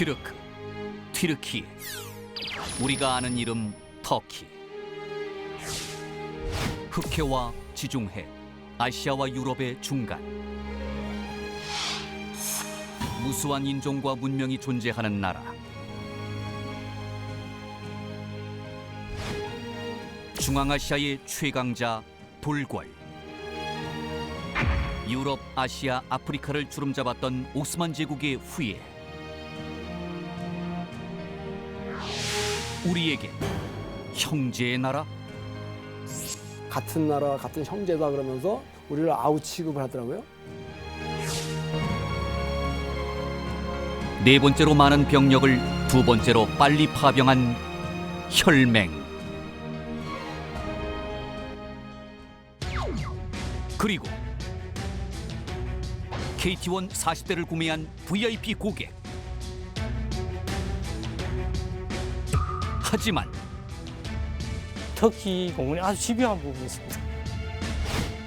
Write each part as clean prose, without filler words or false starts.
튀르크, 튀르키예, 우리가 아는 이름 터키. 흑해와 지중해, 아시아와 유럽의 중간. 무수한 인종과 문명이 존재하는 나라. 중앙아시아의 최강자 돌궐. 유럽, 아시아, 아프리카를 주름잡았던 오스만 제국의 후예. 우리에겐 형제의 나라? 같은 나라, 같은 형제다 그러면서 우리를 아우 취급을 하더라고요. 네 번째로 많은 병력을 두 번째로 빨리 파병한 혈맹. 그리고 KT1 40대를 구매한 VIP 고객. 하지만 터키 공군이 아주 집요한 부분이 있습니다.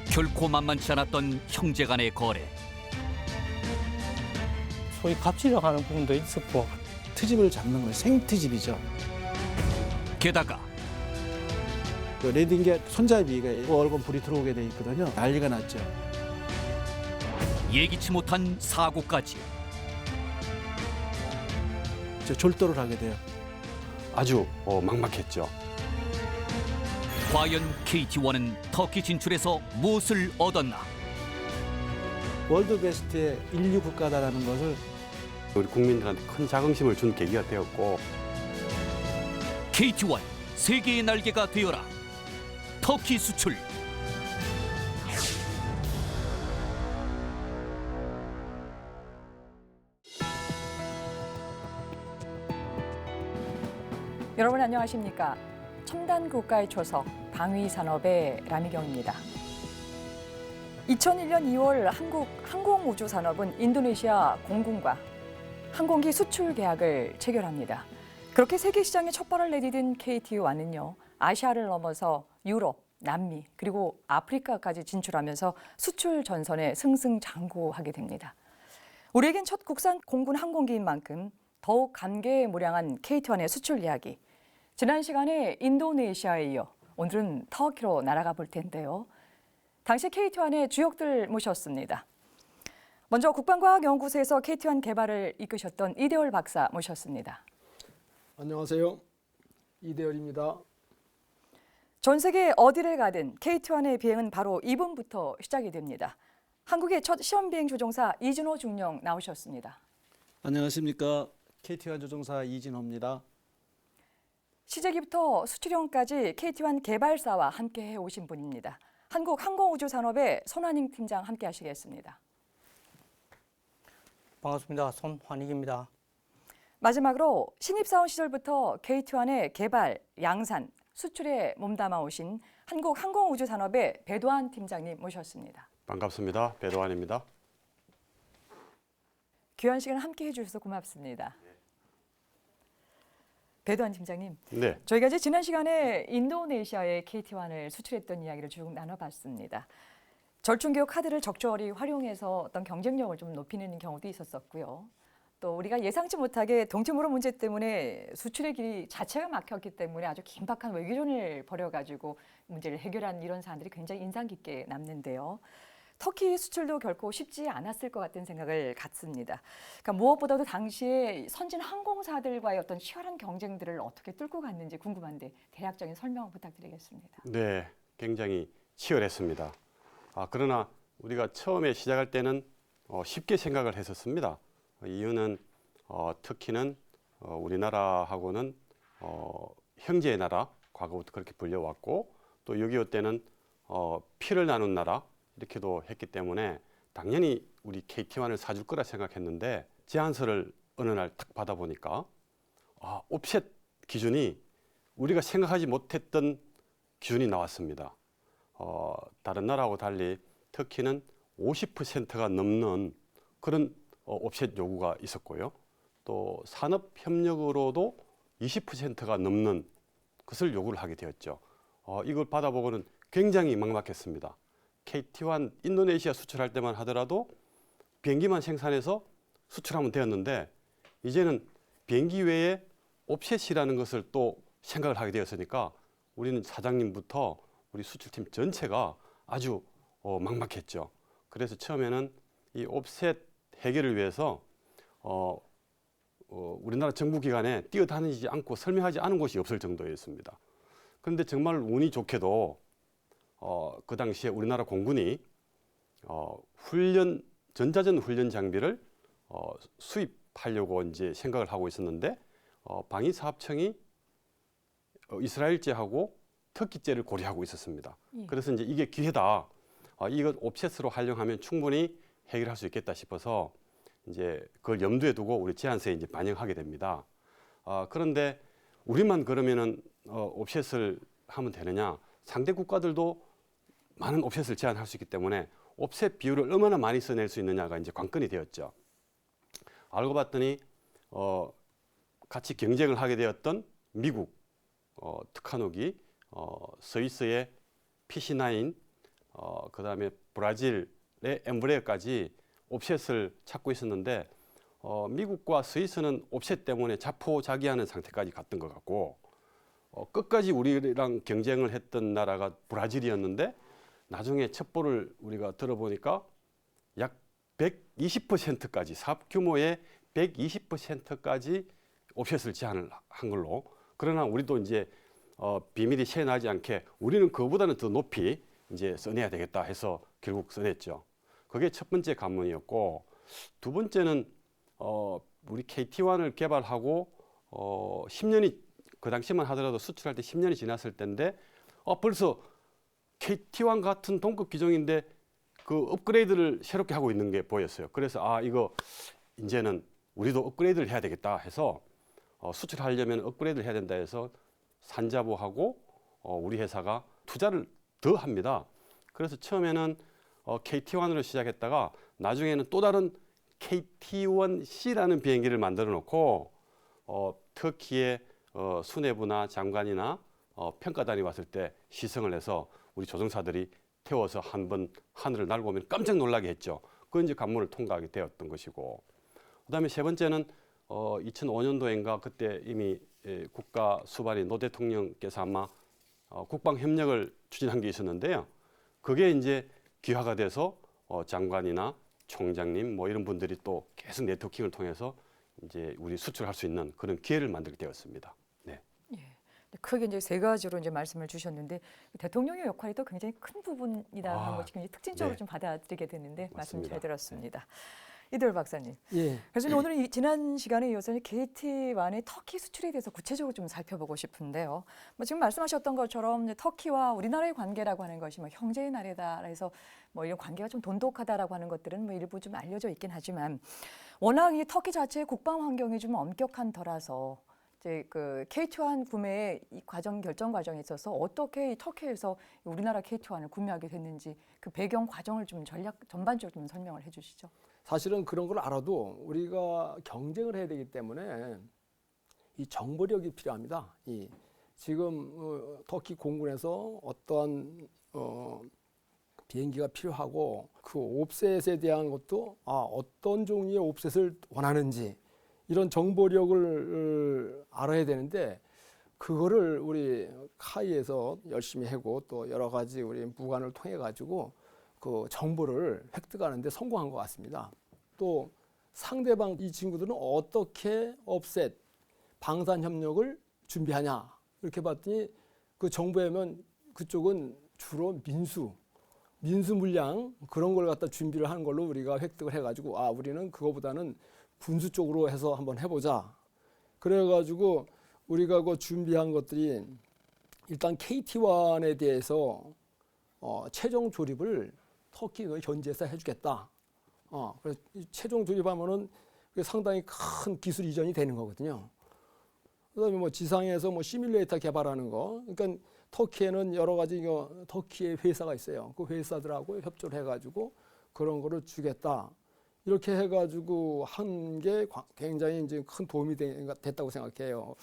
결코 만만치 않았던 형제 간의 거래. 소위 갑질이라고 하는 부분도 있었고, 트집을 잡는 거예요. 생트집이죠. 게다가 그 레딩게 손잡이가 월급 불이 들어오게 돼 있거든요. 난리가 났죠. 예기치 못한 사고까지. 졸도를 하게 돼요. 아주 막막했죠. 과연 KT1은 터키 진출에서 무엇을 얻었나? 월드 베스트의 인류 국가다라는 것을 우리 국민들한테 큰 자긍심을 준 계기가 되었고, KT1 세계의 날개가 되어라. 터키 수출. 여러분 안녕하십니까? 첨단 국가의 초석 방위 산업의 라미경입니다. 2001년 2월 한국 항공우주산업은 인도네시아 공군과 항공기 수출 계약을 체결합니다. 그렇게 세계 시장에 첫 발을 내디딘 KT1은요, 아시아를 넘어서 유럽, 남미, 그리고 아프리카까지 진출하면서 수출 전선에 승승장구하게 됩니다. 우리에겐 첫 국산 공군 항공기인 만큼 더욱 감개무량한 KT1의 수출 이야기. 지난 시간에 인도네시아에 이어 오늘은 터키로 날아가 볼 텐데요. 당시 KT1의 주역들 모셨습니다. 먼저 국방과학연구소에서 KT1 개발을 이끄셨던 이대열 박사 모셨습니다. 안녕하세요. 이대열입니다. 전 세계 어디를 가든 KT1의 비행은 바로 이분부터 시작이 됩니다. 한국의 첫 시험 비행 조종사 이진호 중령 나오셨습니다. 안녕하십니까. KT1 조종사 이진호입니다. 시제기부터 수출형까지 KT1 개발사와 함께 해오신 분입니다. 한국항공우주산업의 손환익 팀장 함께 하시겠습니다. 반갑습니다. 손환익입니다. 마지막으로 신입사원 시절부터 KT1의 개발, 양산, 수출에 몸담아 오신 한국항공우주산업의 배도환 팀장님 모셨습니다. 반갑습니다. 배도환입니다. 귀한 시간 함께 해주셔서 고맙습니다. 배도환 팀장님, 네. 저희가 이제 지난 시간에 인도네시아에 KT1을 수출했던 이야기를 쭉 나눠봤습니다. 절충기호 카드를 적절히 활용해서 어떤 경쟁력을 좀 높이는 경우도 있었었고요. 또 우리가 예상치 못하게 동체무로 문제 때문에 수출의 길이 자체가 막혔기 때문에 아주 긴박한 외교전을 벌여가지고 문제를 해결한 이런 사안들이 굉장히 인상 깊게 남는데요. 터키 수출도 결코 쉽지 않았을 것 같은 생각을 갖습니다. 그러니까 무엇보다도 당시에 선진 항공사들과의 어떤 치열한 경쟁들을 어떻게 뚫고 갔는지 궁금한데 대략적인 설명 부탁드리겠습니다. 네, 굉장히 치열했습니다. 그러나 우리가 처음에 시작할 때는 쉽게 생각을 했었습니다. 이유는 터키는 우리나라하고는 형제의 나라, 과거부터 그렇게 불려왔고, 또 6.25 때는 피를 나눈 나라 이렇게도 했기 때문에 당연히 우리 KT1을 사줄 거라 생각했는데, 제안서를 어느 날 딱 받아보니까 옵셋 기준이 우리가 생각하지 못했던 기준이 나왔습니다. 다른 나라하고 달리 터키는 50%가 넘는 그런 옵셋 요구가 있었고요. 또 산업협력으로도 20%가 넘는 것을 요구를 하게 되었죠. 이걸 받아보고는 굉장히 막막했습니다. KT1 인도네시아 수출할 때만 하더라도 비행기만 생산해서 수출하면 되었는데, 이제는 비행기 외에 옵셋이라는 것을 또 생각을 하게 되었으니까 우리는 사장님부터 우리 수출팀 전체가 아주 막막했죠. 그래서 처음에는 이 옵셋 해결을 위해서 우리나라 정부기관에 뛰어다니지 않고 설명하지 않은 곳이 없을 정도였습니다. 그런데 정말 운이 좋게도 그 당시에 우리나라 공군이 전자전 훈련 장비를 수입하려고 이제 생각을 하고 있었는데 방위사업청이 이스라엘제하고 터키제를 고려하고 있었습니다. 예. 그래서 이제 이게 기회다. 이거 옵셋으로 활용하면 충분히 해결할 수 있겠다 싶어서 이제 그걸 염두에 두고 우리 제안서에 이제 반영하게 됩니다. 그런데 우리만 그러면은 옵셋을 하면 되느냐? 상대 국가들도 많은 옵셋을 제안할 수 있기 때문에 옵셋 비율을 얼마나 많이 써낼 수 있느냐가 이제 관건이 되었죠. 알고 봤더니 같이 경쟁을 하게 되었던 미국 특한호기, 스위스의 PC9, 그다음에 브라질의 엠브레어까지 옵셋을 찾고 있었는데 미국과 스위스는 옵셋 때문에 자포자기하는 상태까지 갔던 것 같고 끝까지 우리랑 경쟁을 했던 나라가 브라질이었는데 나중에 첩보를 우리가 들어보니까 약 120%까지 사업 규모의 120%까지 옵셋을 제한을 한 걸로. 그러나 우리도 이제 비밀이 새어나지 않게 우리는 그보다는 더 높이 이제 써내야 되겠다 해서 결국 써냈죠. 그게 첫 번째 관문이었고, 두 번째는 우리 KT1을 개발하고 10년이 그 당시만 하더라도 수출할 때 10년이 지났을 때인데 벌써 KT1 같은 동급 기종인데 그 업그레이드를 새롭게 하고 있는 게 보였어요. 그래서 이거 이제는 우리도 업그레이드를 해야 되겠다 해서 수출하려면 업그레이드를 해야 된다 해서 산자부하고 우리 회사가 투자를 더 합니다. 그래서 처음에는 KT1으로 시작했다가 나중에는 또 다른 KT1C라는 비행기를 만들어 놓고 터키의 수뇌부나 장관이나 평가단이 왔을 때 시승을 해서 우리 조종사들이 태워서 한번 하늘을 날고 오면 깜짝 놀라게 했죠. 그건 이제 관문을 통과하게 되었던 것이고, 그다음에 세 번째는 2005년도인가 그때 이미 국가 수반인 노 대통령께서 아마 국방 협력을 추진한 게 있었는데요. 그게 이제 기화가 돼서 장관이나 총장님 뭐 이런 분들이 또 계속 네트워킹을 통해서 이제 우리 수출할 수 있는 그런 기회를 만들게 되었습니다. 네. 예. 크게 이제 세 가지로 이제 말씀을 주셨는데 대통령의 역할이 또 굉장히 큰 부분이다 하는 것이 굉장히 특징적으로 네. 좀 받아들이게 되는데 말씀 잘 맞습니다. 들었습니다. 이들 박사님. 예. 그래서 오늘 지난 시간에 이어서 KT1의 터키 수출에 대해서 구체적으로 좀 살펴보고 싶은데요. 지금 말씀하셨던 것처럼 터키와 우리나라의 관계라고 하는 것이 형제의 나라다 해서 이런 관계가 좀 돈독하다라고 하는 것들은 일부 좀 알려져 있긴 하지만 워낙 이 터키 자체의 국방 환경이 좀 엄격한 터라서 이제 그 KT1 구매의 이 결정 과정에 있어서 어떻게 이 터키에서 우리나라 KT1을 구매하게 됐는지 그 배경 과정을 좀 전반적으로 좀 설명을 해주시죠. 사실은 그런 걸 알아도 우리가 경쟁을 해야 되기 때문에 이 정보력이 필요합니다. 지금 터키 공군에서 어떠한 비행기가 필요하고 그 옵셋에 대한 것도 어떤 종류의 옵셋을 원하는지 이런 정보력을 알아야 되는데 그거를 우리 카이에서 열심히 하고 또 여러 가지 우리 무관을 통해 가지고 그 정보를 획득하는 데 성공한 것 같습니다. 또 상대방 이 친구들은 어떻게 옵셋 방산 협력을 준비하냐 이렇게 봤더니 그 정보에 보면 그쪽은 주로 민수 물량 그런 걸 갖다 준비를 하는 걸로 우리가 획득을 해가지고 우리는 그거보다는 군수 쪽으로 해서 한번 해보자. 그래가지고 우리가 그 준비한 것들이 일단 KT1에 대해서 최종 조립을 터키 현지에서 해주겠다. 그래서 최종 조립하면은 상당히 큰 기술 이전이 되는 거거든요. 그다음에 지상에서 시뮬레이터 개발하는 거. 그러니까 터키에는 여러 가지 터키의 회사가 있어요. 그 회사들하고 협조를 해가지고 그런 거를 주겠다. 이렇게 해가지고 한 게 굉장히 이제 큰 도움이 됐다고 생각해요.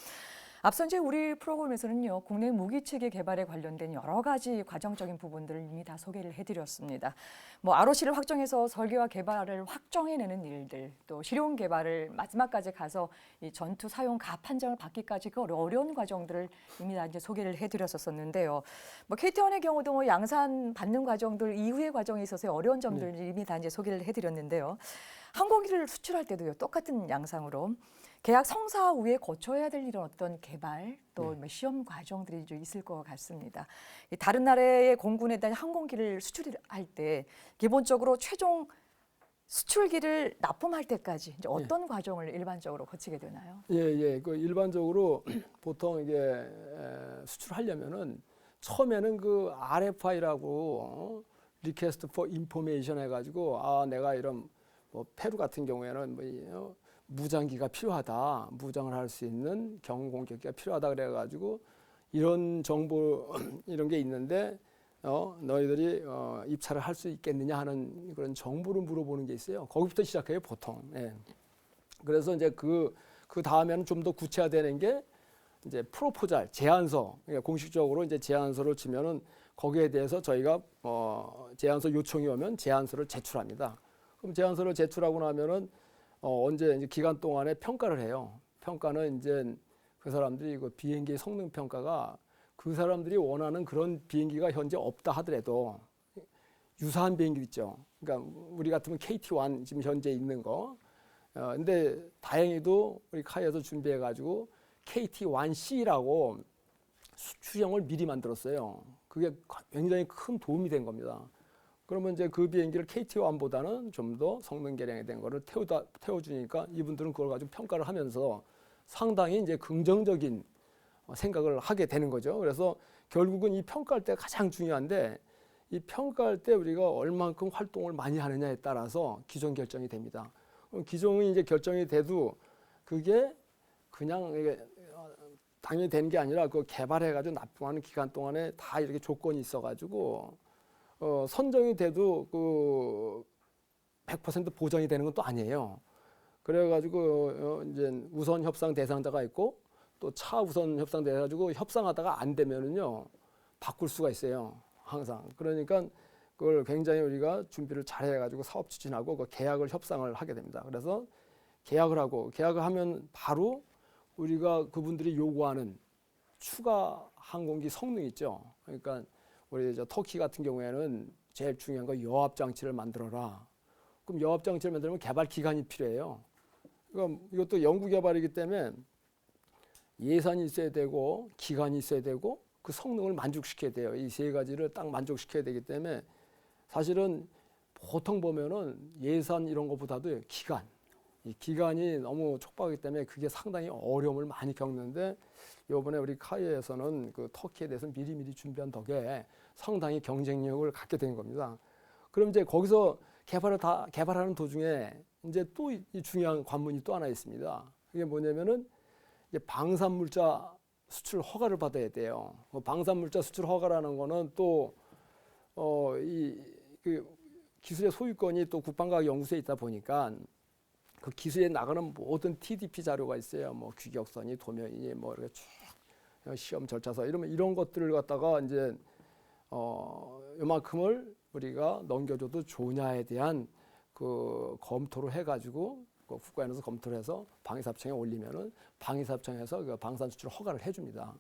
앞서 이제 우리 프로그램에서는요, 국내 무기 체계 개발에 관련된 여러 가지 과정적인 부분들을 이미 다 소개를 해드렸습니다. 뭐 ROC를 확정해서 설계와 개발을 확정해내는 일들, 또 실용 개발을 마지막까지 가서 이 전투 사용 갑 판정을 받기까지 그 어려운 과정들을 이미 다 이제 소개를 해드렸었는데요. 뭐 KT1의 경우도 뭐 양산 받는 과정들 이후의 과정에 있어서 어려운 점들 이미 다 이제 소개를 해드렸는데요. 항공기를 수출할 때도요, 똑같은 양상으로. 계약 성사 후에 거쳐야 될 이런 어떤 개발 또 시험 과정들이 좀 있을 것 같습니다. 다른 나라의 공군에 대한 항공기를 수출할 때 기본적으로 최종 수출기를 납품할 때까지 이제 어떤 과정을 일반적으로 거치게 되나요? 예. 그 일반적으로 보통 이게 수출하려면은 처음에는 그 RFI라고 Request for Information 해가지고 내가 이런 뭐 페루 같은 경우에는 뭐 무장기가 필요하다, 무장을 할 수 있는 경공격기가 필요하다 그래가지고 이런 정보 이런 게 있는데 너희들이 입찰을 할 수 있겠느냐 하는 그런 정보를 물어보는 게 있어요. 거기부터 시작해요 보통. 예. 그래서 이제 그 다음에는 좀 더 구체화되는 게 이제 프로포잘 제안서, 그러니까 공식적으로 이제 제안서를 치면은 거기에 대해서 저희가 제안서 요청이 오면 제안서를 제출합니다. 그럼 제안서를 제출하고 나면은 언제 이제 기간 동안에 평가를 해요. 평가는 이제 그 사람들이 그 비행기 성능 평가가 그 사람들이 원하는 그런 비행기가 현재 없다 하더라도 유사한 비행기 있죠. 그러니까 우리 같으면 KT1 지금 현재 있는 거. 근데 다행히도 우리 카이에서 준비해 가지고 KT1C라고 수출형을 미리 만들었어요. 그게 굉장히 큰 도움이 된 겁니다. 그러면 이제 그 비행기를 KT1보다는 좀 더 성능 개량이 된 거를 태워주니까 이분들은 그걸 가지고 평가를 하면서 상당히 이제 긍정적인 생각을 하게 되는 거죠. 그래서 결국은 이 평가할 때 가장 중요한데 이 평가할 때 우리가 얼만큼 활동을 많이 하느냐에 따라서 기존 결정이 됩니다. 기존이 이제 결정이 돼도 그게 그냥 이게 당연히 되는 게 아니라 그 개발해가지고 납품하는 기간 동안에 다 이렇게 조건이 있어가지고 선정이 돼도 그 100% 보장이 되는 건 또 아니에요. 그래가지고 이제 우선 협상 대상자가 있고 또 차우선 협상 돼가지고 협상하다가 안 되면은요 바꿀 수가 있어요. 항상. 그러니까 그걸 굉장히 우리가 준비를 잘 해가지고 사업 추진하고 그 계약을 협상을 하게 됩니다. 그래서 계약을 하면 바로 우리가 그분들이 요구하는 추가 항공기 성능 있죠. 그러니까 우리 터키 같은 경우에는 제일 중요한 거 여합 장치를 만들어라. 그럼 여합 장치를 만들면 개발 기간이 필요해요. 그러니까 이것도 연구 개발이기 때문에 예산이 있어야 되고 기간이 있어야 되고 그 성능을 만족시켜야 돼요. 이 세 가지를 딱 만족시켜야 되기 때문에 사실은 보통 보면은 예산 이런 것보다도 이 기간이 너무 촉박하기 때문에 그게 상당히 어려움을 많이 겪는데 이번에 우리 카이에서는 그 터키에 대해서 미리미리 준비한 덕에 상당히 경쟁력을 갖게 된 겁니다. 그럼 이제 거기서 개발하는 도중에 이제 또 이 중요한 관문이 또 하나 있습니다. 그게 뭐냐면은 이제 방산물자 수출 허가를 받아야 돼요. 방산물자 수출 허가라는 거는 또 그 기술의 소유권이 또 국방과학연구소에 있다 보니까 그 기술에 나가는 모든 TDP 자료가 있어요. 뭐 규격선이, 도면이, 뭐 이렇게 쭉 시험 절차서 이런 것들을 갖다가 이제 요만큼을 우리가 넘겨줘도 좋냐에 대한 그 검토를 해가지고 그 국가연구소 검토를 해서 방위사업청에 올리면은 방위사업청에서 그 방산수출 허가를 해줍니다.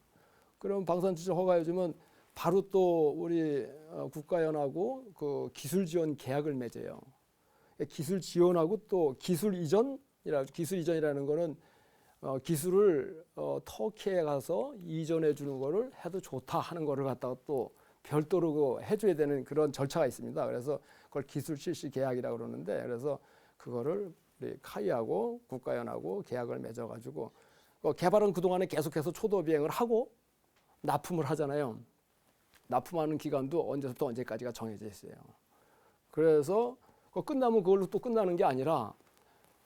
그럼 방산수출 허가해주면 바로 또 우리 국가연하고 그 기술 지원 계약을 맺어요. 기술 지원하고 또 기술 이전이라는 거는 기술을 터키에 가서 이전해 주는 거를 해도 좋다 하는 거를 갖다가 또 별도로 해줘야 되는 그런 절차가 있습니다. 그래서 그걸 기술 실시 계약이라고 그러는데 그래서 그거를 우리 카이하고 국가연하고 계약을 맺어가지고 개발은 그동안에 계속해서 초도 비행을 하고 납품을 하잖아요. 납품하는 기간도 언제부터 언제까지가 정해져 있어요. 그래서 그거 끝나면 그걸로 또 끝나는 게 아니라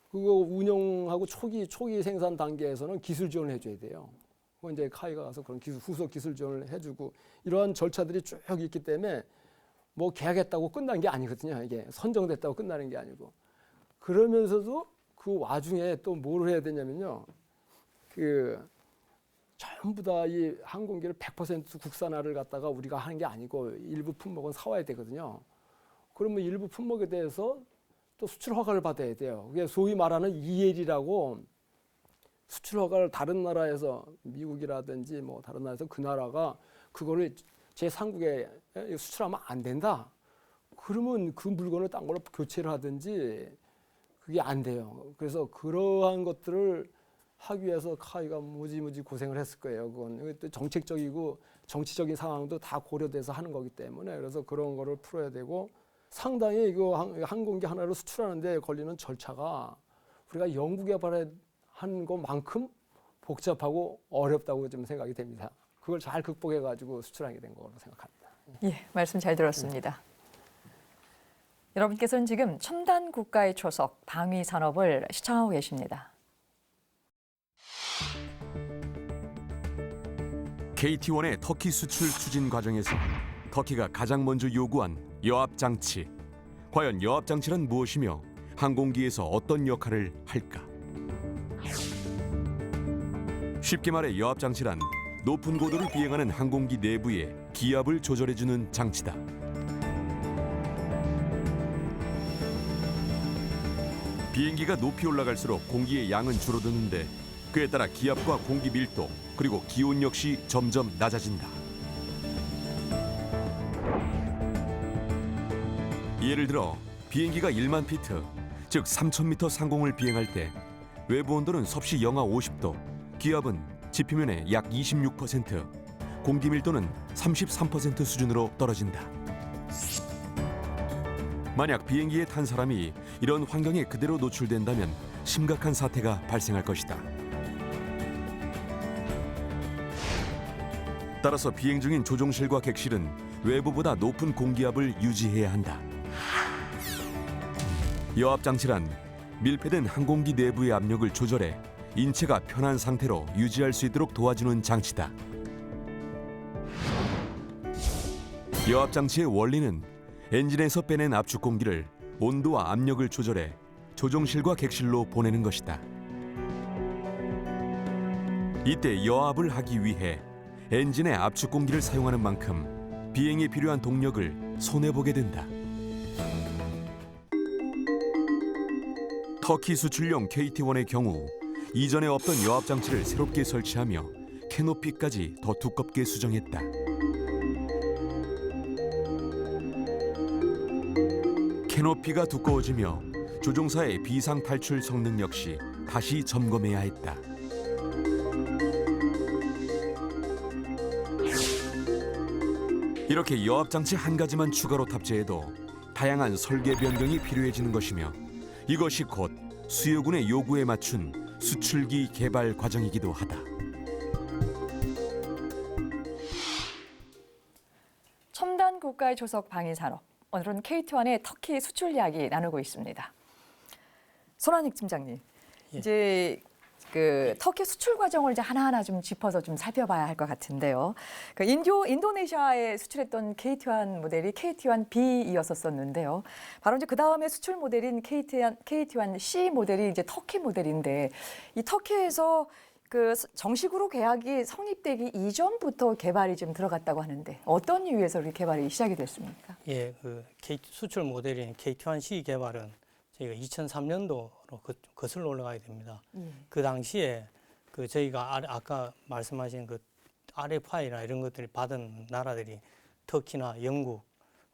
그거 운영하고 초기 생산 단계에서는 기술 지원을 해줘야 돼요. 그건 이제 카이가 가서 그런 후속 기술 지원을 해주고 이러한 절차들이 쭉 있기 때문에 뭐 계약했다고 끝난 게 아니거든요. 이게 선정됐다고 끝나는 게 아니고 그러면서도 그 와중에 또 뭘 해야 되냐면요. 그 전부 다 이 항공기를 100% 국산화를 갖다가 우리가 하는 게 아니고 일부 품목은 사와야 되거든요. 그러면 일부 품목에 대해서 또 수출 허가를 받아야 돼요. 그게 소위 말하는 EL이라고 수출 허가를 다른 나라에서 미국이라든지 뭐 다른 나라에서 그 나라가 그거를 제3국에 수출하면 안 된다. 그러면 그 물건을 딴 걸로 교체를 하든지 그게 안 돼요. 그래서 그러한 것들을 하기 위해서 카이가 무지무지 고생을 했을 거예요. 그건 또 정책적이고 정치적인 상황도 다 고려돼서 하는 거기 때문에 그래서 그런 거를 풀어야 되고 상당히 이거 항공기 하나를 수출하는데 걸리는 절차가 우리가 영국 개발한 것만큼 복잡하고 어렵다고 좀 생각이 됩니다. 그걸 잘 극복해가지고 수출하게 된 거로 생각합니다. 예, 말씀 잘 들었습니다. 여러분께서는 지금 첨단 국가의 초석 방위 산업을 시청하고 계십니다. KT1의 터키 수출 추진 과정에서 터키가 가장 먼저 요구한 여압 장치. 과연 여압 장치란 무엇이며 항공기에서 어떤 역할을 할까? 쉽게 말해 여압 장치란 높은 고도를 비행하는 항공기 내부의 기압을 조절해주는 장치다. 비행기가 높이 올라갈수록 공기의 양은 줄어드는데 그에 따라 기압과 공기 밀도 그리고 기온 역시 점점 낮아진다. 예를 들어 비행기가 1만 피트, 즉 3,000m 상공을 비행할 때 외부 온도는 섭씨 영하 50도, 기압은 지표면의 약 26%, 공기 밀도는 33% 수준으로 떨어진다. 만약 비행기에 탄 사람이 이런 환경에 그대로 노출된다면 심각한 사태가 발생할 것이다. 따라서 비행 중인 조종실과 객실은 외부보다 높은 공기압을 유지해야 한다. 여압 장치란 밀폐된 항공기 내부의 압력을 조절해 인체가 편한 상태로 유지할 수 있도록 도와주는 장치다. 여압 장치의 원리는 엔진에서 빼낸 압축 공기를 온도와 압력을 조절해 조종실과 객실로 보내는 것이다. 이때 여압을 하기 위해 엔진의 압축 공기를 사용하는 만큼 비행에 필요한 동력을 손해보게 된다. 터키 수출용 KT1의 경우 이전에 없던 여압 장치를 새롭게 설치하며 캐노피까지 더 두껍게 수정했다. 캐노피가 두꺼워지며 조종사의 비상 탈출 성능 역시 다시 점검해야 했다. 이렇게 여압 장치 한 가지만 추가로 탑재해도 다양한 설계 변경이 필요해지는 것이며 이것이 곧 수요군의 요구에 맞춘 수출기 개발 과정이기도 하다. 첨단 국가의 초석 방위 산업. 오늘은 KT1의 터키 수출 이야기 나누고 있습니다. 손한익 팀장님, 예. 이제 그 터키 수출 과정을 이제 하나하나 좀 짚어서 좀 살펴봐야 할 것 같은데요. 그 인도네시아에 수출했던 KT1 모델이 KT1B이었었는데요. 바로 이제 그 다음에 수출 모델인 KT1C 모델이 이제 터키 모델인데 이 터키에서 그 정식으로 계약이 성립되기 이전부터 개발이 좀 들어갔다고 하는데 어떤 이유에서 이렇게 개발이 시작이 됐습니까? 예, 그 수출 모델인 KT1C 개발은 저희가 2003년도로 거슬러 올라가야 됩니다. 그 당시에 그 저희가 아까 말씀하신 그 RFI나 이런 것들이 받은 나라들이 터키나 영국,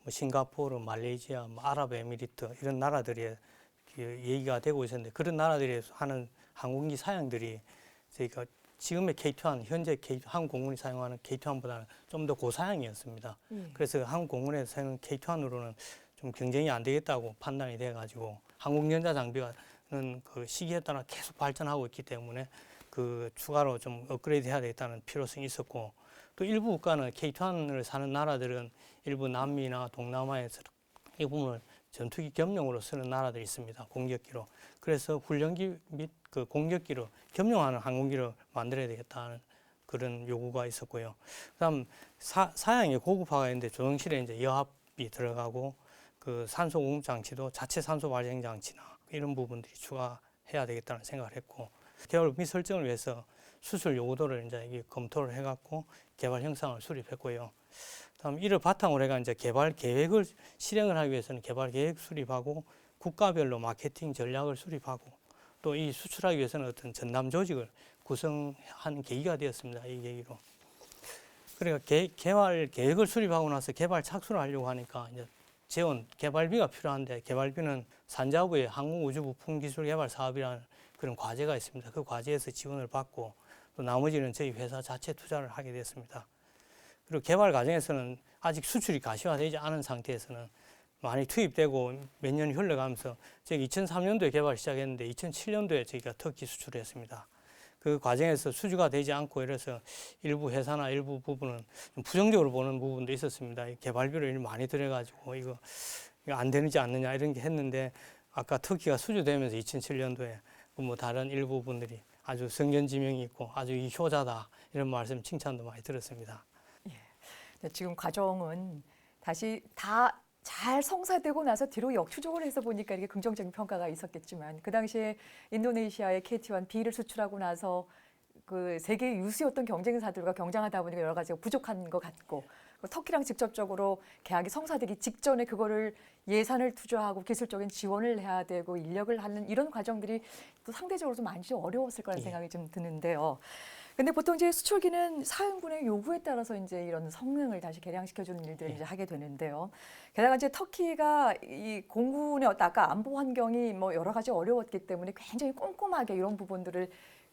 뭐 싱가포르, 말레이시아, 뭐 아랍에미리트 이런 나라들이 얘기가 되고 있었는데 그런 나라들이 하는 항공기 사양들이 저희가 지금의 KT1, 현재 한국공군이 사용하는 KT1보다는 좀 더 고사양이었습니다. 그래서 한국공군에서 사용하는 KT1으로는 좀 경쟁이 안 되겠다고 판단이 돼가지고 한국연자 장비는 그 시기에 따라 계속 발전하고 있기 때문에 그 추가로 좀 업그레이드 해야 되겠다는 필요성이 있었고 또 일부 국가는 KT1을 사는 나라들은 일부 남미나 동남아에서 이 부분을 전투기 겸용으로 쓰는 나라들이 있습니다. 공격기로. 그래서 훈련기 및 그 공격기로 겸용하는 항공기를 만들어야 되겠다는 그런 요구가 있었고요. 그다음 사양의 고급화가 있는데 조종실에 이제 여압이 들어가고 그 산소 공급 장치도 자체 산소 발생 장치나 이런 부분들이 추가해야 되겠다는 생각을 했고 개발 및 설정을 위해서 수출 요구도를 이제 이게 검토를 해갖고 개발 형상을 수립했고요. 다음 이를 바탕으로 해가 이제 개발 계획을 실행을 하기 위해서는 개발 계획 수립하고 국가별로 마케팅 전략을 수립하고 또 이 수출하기 위해서는 어떤 전담 조직을 구성한 계기가 되었습니다. 이 계기로. 그러니까 개발 계획을 수립하고 나서 개발 착수를 하려고 하니까 이제 재원 개발비가 필요한데 개발비는 산자부의 항공우주부품기술개발사업이라는 그런 과제가 있습니다. 그 과제에서 지원을 받고 또 나머지는 저희 회사 자체 투자를 하게 됐습니다. 그리고 개발 과정에서는 아직 수출이 가시화되지 않은 상태에서는 많이 투입되고 몇 년이 흘러가면서 저희가 2003년도에 개발 시작했는데 2007년도에 저희가 터키 수출을 했습니다. 그 과정에서 수주가 되지 않고 이래서 일부 회사나 일부 부분은 좀 부정적으로 보는 부분도 있었습니다. 개발비를 많이 들여가지고 이거 안 되는지 않느냐 이런 게 했는데 아까 터키가 수주되면서 2007년도에 뭐 다른 일부 분들이 아주 성견지명이 있고 아주 이 효자다 이런 말씀 칭찬도 많이 들었습니다. 네, 지금 과정은 다시 다 잘 성사되고 나서 뒤로 역추적을 해서 보니까 이렇게 긍정적인 평가가 있었겠지만 그 당시에 인도네시아의 KT-1B를 수출하고 나서 그 세계 유수였던 경쟁사들과 경쟁하다 보니까 여러 가지가 부족한 것 같고 터키랑 직접적으로 계약이 성사되기 직전에 그거를 예산을 투자하고 기술적인 지원을 해야 되고 인력을 하는 이런 과정들이 또 상대적으로 좀 많이 좀 어려웠을 거라는 생각이 좀 드는데요. 근데 보통 이제 수출기는 사용군의 요구에 따라서 이제 이런 성능을 다시 개량시켜주는 일들을 이제 하게 되는데요. 게다가 이제 터키가 이 공군의 아까 안보 환경이 뭐 여러 가지 어려웠기 때문에 굉장히 꼼꼼하게 이런 부분들을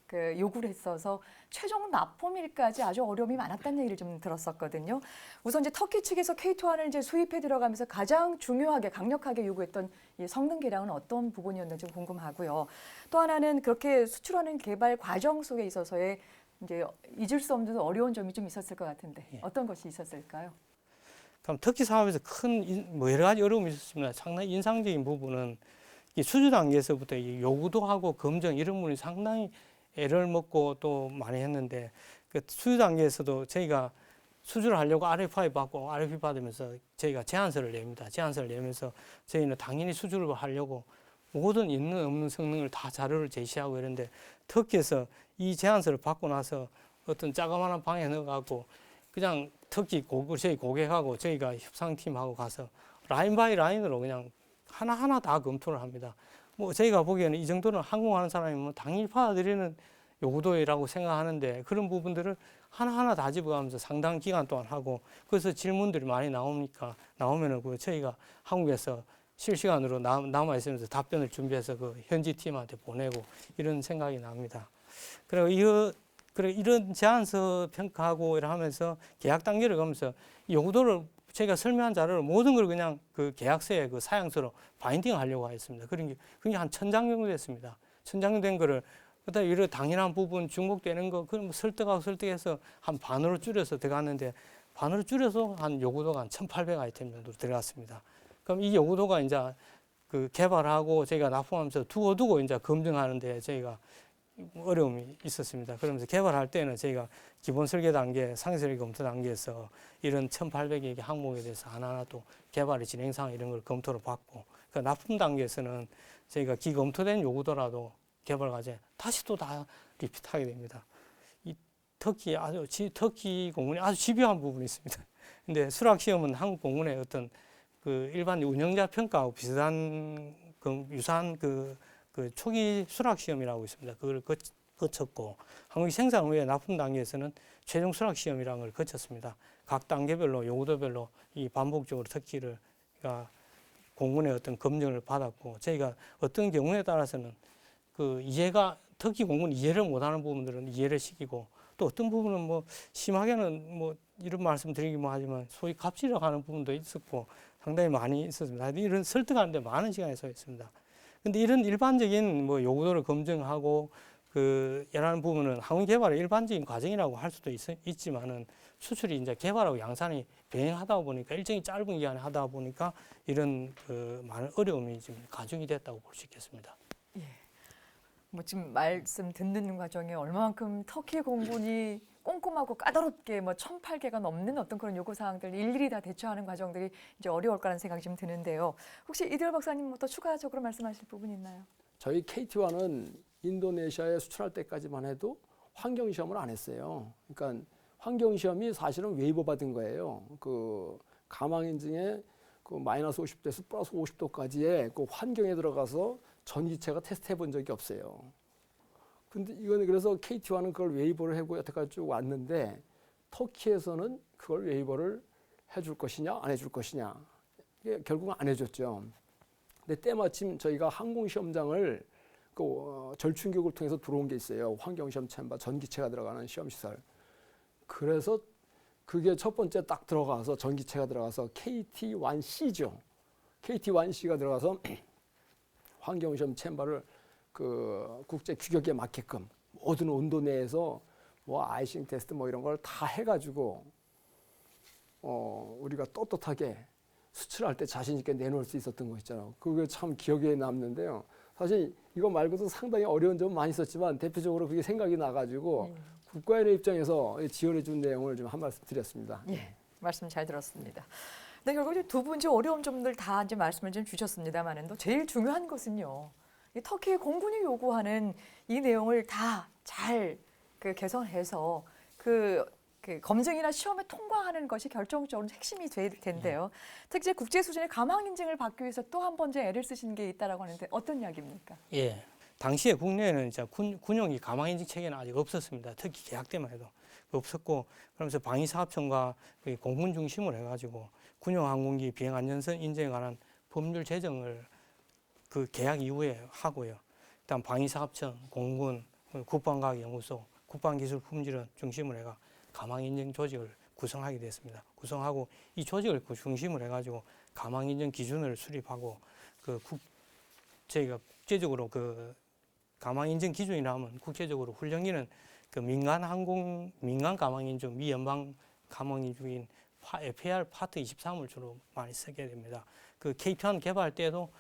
그 요구를 했어서 최종 납품일까지 아주 어려움이 많았다는 얘기를 좀 들었었거든요. 우선 이제 터키 측에서 K2-1을 이제 수입해 들어가면서 가장 중요하게 강력하게 요구했던 이 성능 개량은 어떤 부분이었는지 궁금하고요. 또 하나는 그렇게 수출하는 개발 과정 속에 있어서의 이제 잊을 수 없는 어려운 점이 좀 있었을 것 같은데 어떤 것이 있었을까요? 그럼 터키 사업에서 큰 뭐 여러 가지 어려움이 있었습니다. 상당히 인상적인 부분은 이 수주 단계에서부터 이 요구도하고 검증 이런 부분이 상당히 애를 먹고 또 많이 했는데 그 수주 단계에서도 저희가 수주를 하려고 RFI 받고 RFP 받으면서 저희가 제안서를 냅니다. 제안서를 내면서 저희는 당연히 수주를 하려고 모든 있는 없는 성능을 다 자료를 제시하고 이런데 터키에서 이 제안서를 받고 나서 어떤 자그마한 방에 넣어갖고 그냥 터키 저희 고객하고 저희가 협상팀하고 가서 라인 바이 라인으로 그냥 하나하나 다 검토를 합니다. 뭐 저희가 보기에는 이 정도는 항공하는 사람이면 당연히 받아들이는 요구도라고 생각하는데 그런 부분들을 하나하나 다 집어가면서 상당 기간 동안 하고 그래서 질문들이 많이 나오면은 그 저희가 한국에서 실시간으로 남아 있으면서 답변을 준비해서 그 현지 팀한테 보내고 이런 생각이 납니다. 그리고 이런 제안서 평가하고 이러 하면서 계약 단계를 가면서 요구도를 제가 설명한 자료를 모든 걸 그냥 그 계약서에 그 사양서로 바인딩 하려고 했습니다. 그런 게 그게 한 1000장 정도 됐습니다. 1000장 정도 된 거를 그다음에 이런 당연한 부분 중복되는 거 그럼 설득하고 설득해서 한 반으로 줄여서 들어갔는데 반으로 줄여서 한 요구도가 한 1800 아이템 정도 들어갔습니다. 그럼 이 요구도가 이제 그 개발하고 저희가 납품하면서 두고 이제 검증하는데 저희가 어려움이 있었습니다. 그러면서 개발할 때는 저희가 기본 설계 단계, 상세 설계 검토 단계에서 이런 1,800여 개 항목에 대해서 하나하나 또 개발의 진행 상황 이런 걸 검토를 받고 그 납품 단계에서는 저희가 기검토된 요구도라도 개발 과제 다시 또 다 리피트하게 됩니다. 이 터키 공군이 아주 집요한 부분이 있습니다. 근데 수락 시험은 한국 공군의 어떤 그 일반 운영자 평가하고 비슷한 유사한 그 초기 수락 시험이라고 있습니다. 그걸 거쳤고 항공기 생산 후에 납품 단계에서는 최종 수락 시험이라는 걸 거쳤습니다. 각 단계별로 요구도별로 이 반복적으로 터키를 공군의 어떤 검증을 받았고 저희가 어떤 경우에 따라서는 그 이해가 터키 공군 이해를 못하는 부분들은 이해를 시키고 또 어떤 부분은 뭐 심하게는 뭐 이런 말씀 드리기만 하지만 소위 갑질하는 부분도 있었고 상당히 많이 있었습니다. 이런 설득하는데 많은 시간이 소요했습니다. 근데 이런 일반적인 뭐 요구도를 검증하고 이라는 부분은 항공 개발의 일반적인 과정이라고 할 수도 있지만은 수출이 이제 개발하고 양산이 병행하다 보니까 일정히 짧은 기간에 하다 보니까 이런 많은 어려움이 지금 가중이 됐다고 볼 수 있겠습니다. 예. 뭐 지금 말씀 듣는 과정에 얼마만큼 터키 공군이 꼼꼼하고 까다롭게 뭐 1,800개가 넘는 어떤 그런 요구 사항들 일일이 다 대처하는 과정들이 이제 어려울 거라는 생각이 좀 드는데요. 혹시 이대호 박사님 또 추가적으로 말씀하실 부분 있나요? 저희 KT-1은 인도네시아에 수출할 때까지만 해도 환경 시험을 안 했어요. 그러니까 환경 시험이 사실은 웨이버 받은 거예요. 그 가망 인증에 그 마이너스 50도에서 플러스 50도까지의 그 환경에 들어가서 전기체가 테스트 해본 적이 없어요. 근데 이거는 그래서 KT1은 그걸 웨이버를 하고 여태까지 쭉 왔는데 터키에서는 그걸 웨이버를 해줄 것이냐 안 해줄 것이냐 이게 결국은 안 해줬죠. 근데 때마침 저희가 항공시험장을 그 절충격을 통해서 들어온 게 있어요. 환경시험 챔버 전기체가 들어가는 시험시설. 그래서 그게 첫 번째 딱 들어가서 전기체가 들어가서 KT1C죠. KT1C가 들어가서 환경시험 챔버를 그 국제 규격에 맞게끔 모든 온도 내에서 뭐 아이싱 테스트 뭐 이런 걸 다 해가지고 우리가 떳떳하게 수출할 때 자신 있게 내놓을 수 있었던 거 있잖아요. 그게 참 기억에 남는데요. 사실 이거 말고도 상당히 어려운 점은 많이 있었지만 대표적으로 그게 생각이 나가지고 국가연의 입장에서 지원해 준 내용을 좀 한 말씀 드렸습니다. 예, 말씀 잘 들었습니다. 네, 결국 두 분 어려운 점들 다 이제 말씀을 좀 주셨습니다만은 또 제일 중요한 것은요. 이 터키 공군이 요구하는 이 내용을 다 잘 개선해서 그 검증이나 시험에 통과하는 것이 결정적으로 핵심이 될 텐데요. 특히 국제 수준의 가망 인증을 받기 위해서 또 한 번 애를 쓰신 게 있다라고 하는데 어떤 이야기입니까? 예. 당시에 국내에는 이제 군용이 가망 인증 체계는 아직 없었습니다. 특히 계약 때만 해도 없었고, 그러면서 방위사업청과 공군 중심으로 해가지고 군용 항공기 비행 안전성 인증에 관한 법률 제정을 그 계약 이후에 하고요. 일단 방위사업청, 공군, 국방과학연구소, 국방기술품질원 중심으로 해가 가망 인증 조직을 구성하게 됐습니다. 구성하고 이 조직을 중심으로 해가지고 가망 인증 기준을 수립하고 저희가 국제적으로 그 가망 인증 기준이라면 국제적으로 훈련기는 그 민간 가망 인증 미연방 가망 인증인 FAR 파트 23을 주로 많이 쓰게 됩니다. 그 KT1 개발 때도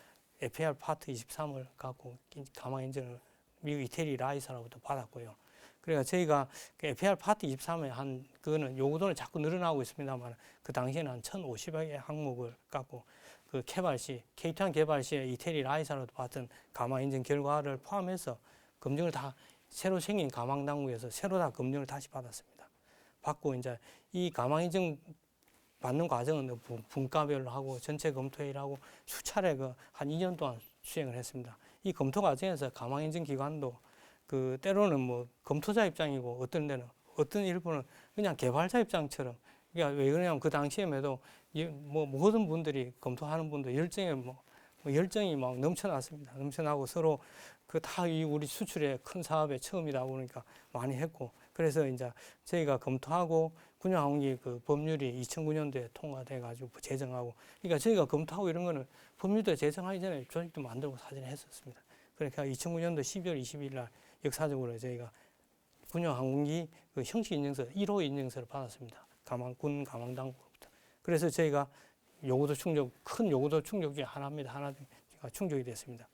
FAR 파트 23을 갖고 가망 인증을 미국 이태리 라이사로부터 받았고요. 그러니까 저희가 그 FAR 파트 23에 그거는 요구도는 자꾸 늘어나고 있습니다만 그 당시에는 한 1,050여 개 항목을 갖고 그 개발 시 KT1 개발 시에 이태리 라이사로부터 받은 가망 인증 결과를 포함해서 검증을 다 새로 생긴 가망 당국에서 새로 다 검증을 다시 받았습니다. 받고 이제 이 가망 인증 받는 과정은 분과별로 하고 전체 검토회의를 하고 수차례 한 2년 동안 수행을 했습니다. 이 검토 과정에서 가망 인증 기관도 그 때로는 뭐 검토자 입장이고 어떤 일부는 그냥 개발자 입장처럼, 그러니까 왜 그러냐면 그 당시에도 뭐 모든 분들이 검토하는 분도 열정이 막 넘쳐났습니다. 넘쳐나고 서로 다 우리 수출의 큰 사업의 처음이다 보니까 많이 했고, 그래서 이제 저희가 검토하고 군용항공기 그 법률이 2009년도에 통과돼가지고 제정하고, 그러니까 저희가 검토하고 이런 거는 법률도 제정하기 전에 조직도 만들고 사전에 했었습니다. 그러니까 2009년도 12월 20일 날 역사적으로 저희가 군용항공기 그 형식 인증서 1호 인증서를 받았습니다. 군 가망당국으로부터. 그래서 저희가 큰 요구도 충족 중에 하나가 충족이 됐습니다.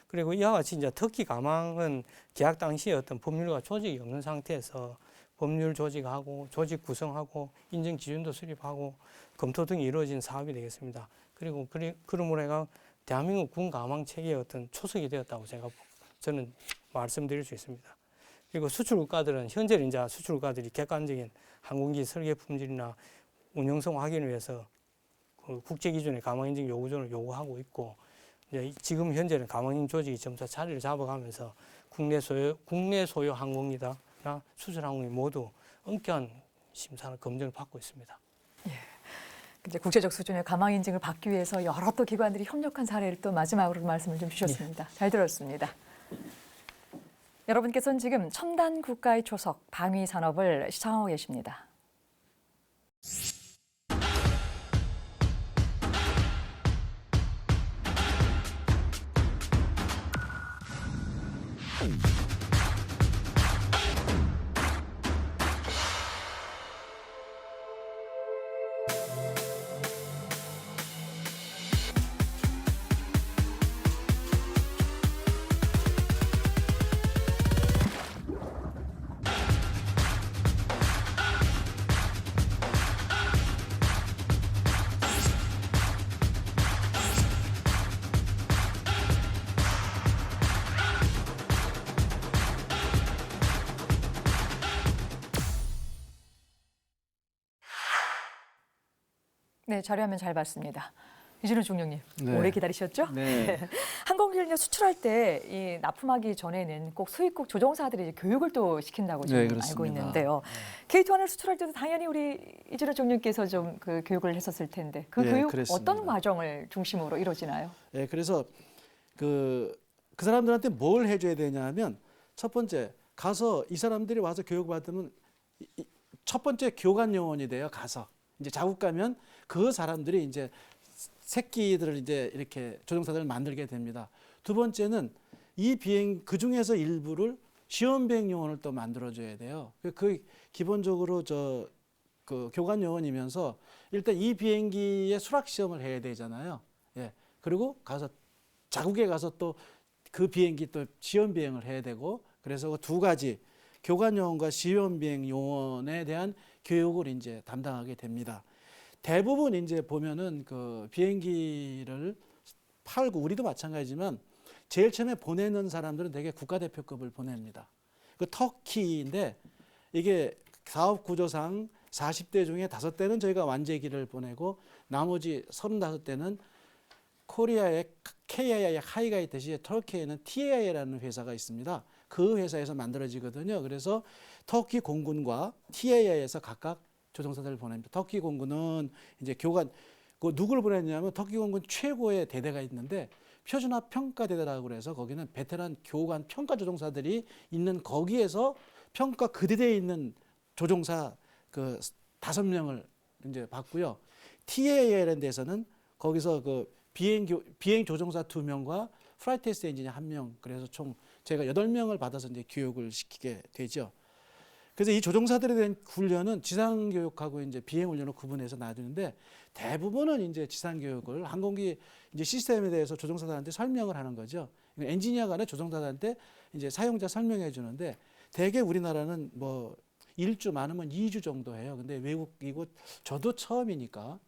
그리고 이와 같이 이제 터키 가망은 계약 당시에 어떤 법률과 조직이 없는 상태에서 법률 조직하고 조직 구성하고 인증 기준도 수립하고 검토 등이 이루어진 사업이 되겠습니다. 그리고 그러므로 해가 대한민국 군 가망 체계의 어떤 초석이 되었다고 저는 말씀드릴 수 있습니다. 그리고 수출국가들은 현재 이제 수출국가들이 객관적인 항공기 설계 품질이나 운영성 확인을 위해서 그 국제 기준의 가망 인증 요구조를 요구하고 있고, 이제 지금 현재는 가망 인증 조직이 점차 자리를 잡아가면서 국내 소유 항공기나 수출 항공기 모두 엄격한 심사를 검증을 받고 있습니다. 예. 이제 국제적 수준의 가망 인증을 받기 위해서 여러 또 기관들이 협력한 사례를 또 마지막으로 말씀을 좀 주셨습니다. 잘 들었습니다. 여러분께서는 지금 첨단 국가의 초석 방위 산업을 시청하고 계십니다. 네, 자료화면 잘 봤습니다. 이준호 총장님, 네. 오래 기다리셨죠? 네. 항공기를 수출할 때 이 납품하기 전에는 꼭 수입국 조종사들이 이제 교육을 또 시킨다고 지금 네, 알고 그렇습니다. 있는데요. KT1을 수출할 때도 당연히 우리 이준호 총장님께서 좀 그 교육을 했었을 텐데 그 네, 교육 그랬습니다. 어떤 과정을 중심으로 이루어지나요? 예, 그래서 그 사람들한테 뭘 해줘야 되냐면 첫 번째 가서 이 사람들이 와서 교육받으면 첫 번째 교관 요원이 돼요. 가서 이제 자국 가면 그 사람들이 이제 새끼들을 이제 이렇게 조종사들을 만들게 됩니다. 두 번째는 이 비행 그 중에서 일부를 시험 비행 요원을 또 만들어줘야 돼요. 그 기본적으로 그 교관 요원이면서 일단 이 비행기의 수락 시험을 해야 되잖아요. 예. 그리고 가서 자국에 가서 또 그 비행기 또 시험 비행을 해야 되고 그래서 그 두 가지 교관 요원과 시험 비행 요원에 대한 교육을 이제 담당하게 됩니다. 대부분 이제 보면은 그 비행기를 팔고 우리도 마찬가지지만 제일 처음에 보내는 사람들은 되게 국가대표급을 보냅니다. 그 터키인데 이게 사업 구조상 40대 중에 5대는 저희가 완제기를 보내고 나머지 35대는 코리아의 KIA 하이가 있듯이 터키에는 TAI라는 회사가 있습니다. 그 회사에서 만들어지거든요. 그래서 터키 공군과 TAI에서 각각 조종사들을 보냅니다. 터키 공군은 이제 교관 그 누구를 보냈냐면 터키 공군 최고의 대대가 있는데 표준화 평가 대대라고 그래서 거기는 베테랑 교관 평가 조종사들이 있는 거기에서 평가 그 대대에 있는 조종사 그 5명을 이제 받고요. TAL에 대해서는 거기서 그 비행 조종사 2명과 플라이트 테스트 엔지니어 1명 그래서 총 제가 8명을 받아서 이제 교육을 시키게 되죠. 그래서 이 조종사들에 대한 훈련은 지상 교육하고 이제 비행 훈련을 구분해서 놔두는데 대부분은 이제 지상 교육을 항공기 이제 시스템에 대해서 조종사들한테 설명을 하는 거죠. 엔지니어가 아니라 조종사들한테 이제 사용자 설명해 주는데 대개 우리나라는 뭐 1주 많으면 2주 정도 해요. 근데 외국이고 저도 처음이니까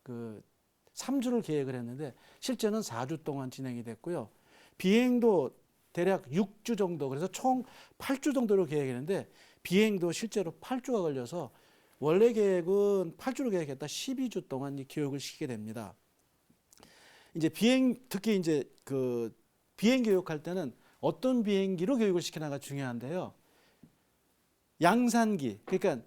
그 3주를 계획을 했는데 실제는 4주 동안 진행이 됐고요. 비행도 대략 6주 정도 그래서 총 8주 정도로 계획했는데 비행도 실제로 8주가 걸려서 원래 계획은 8주로 계획했다 12주 동안 이 교육을 시키게 됩니다. 이제 특히 이제 그 비행 교육할 때는 어떤 비행기로 교육을 시키나가 중요한데요. 양산기 그러니까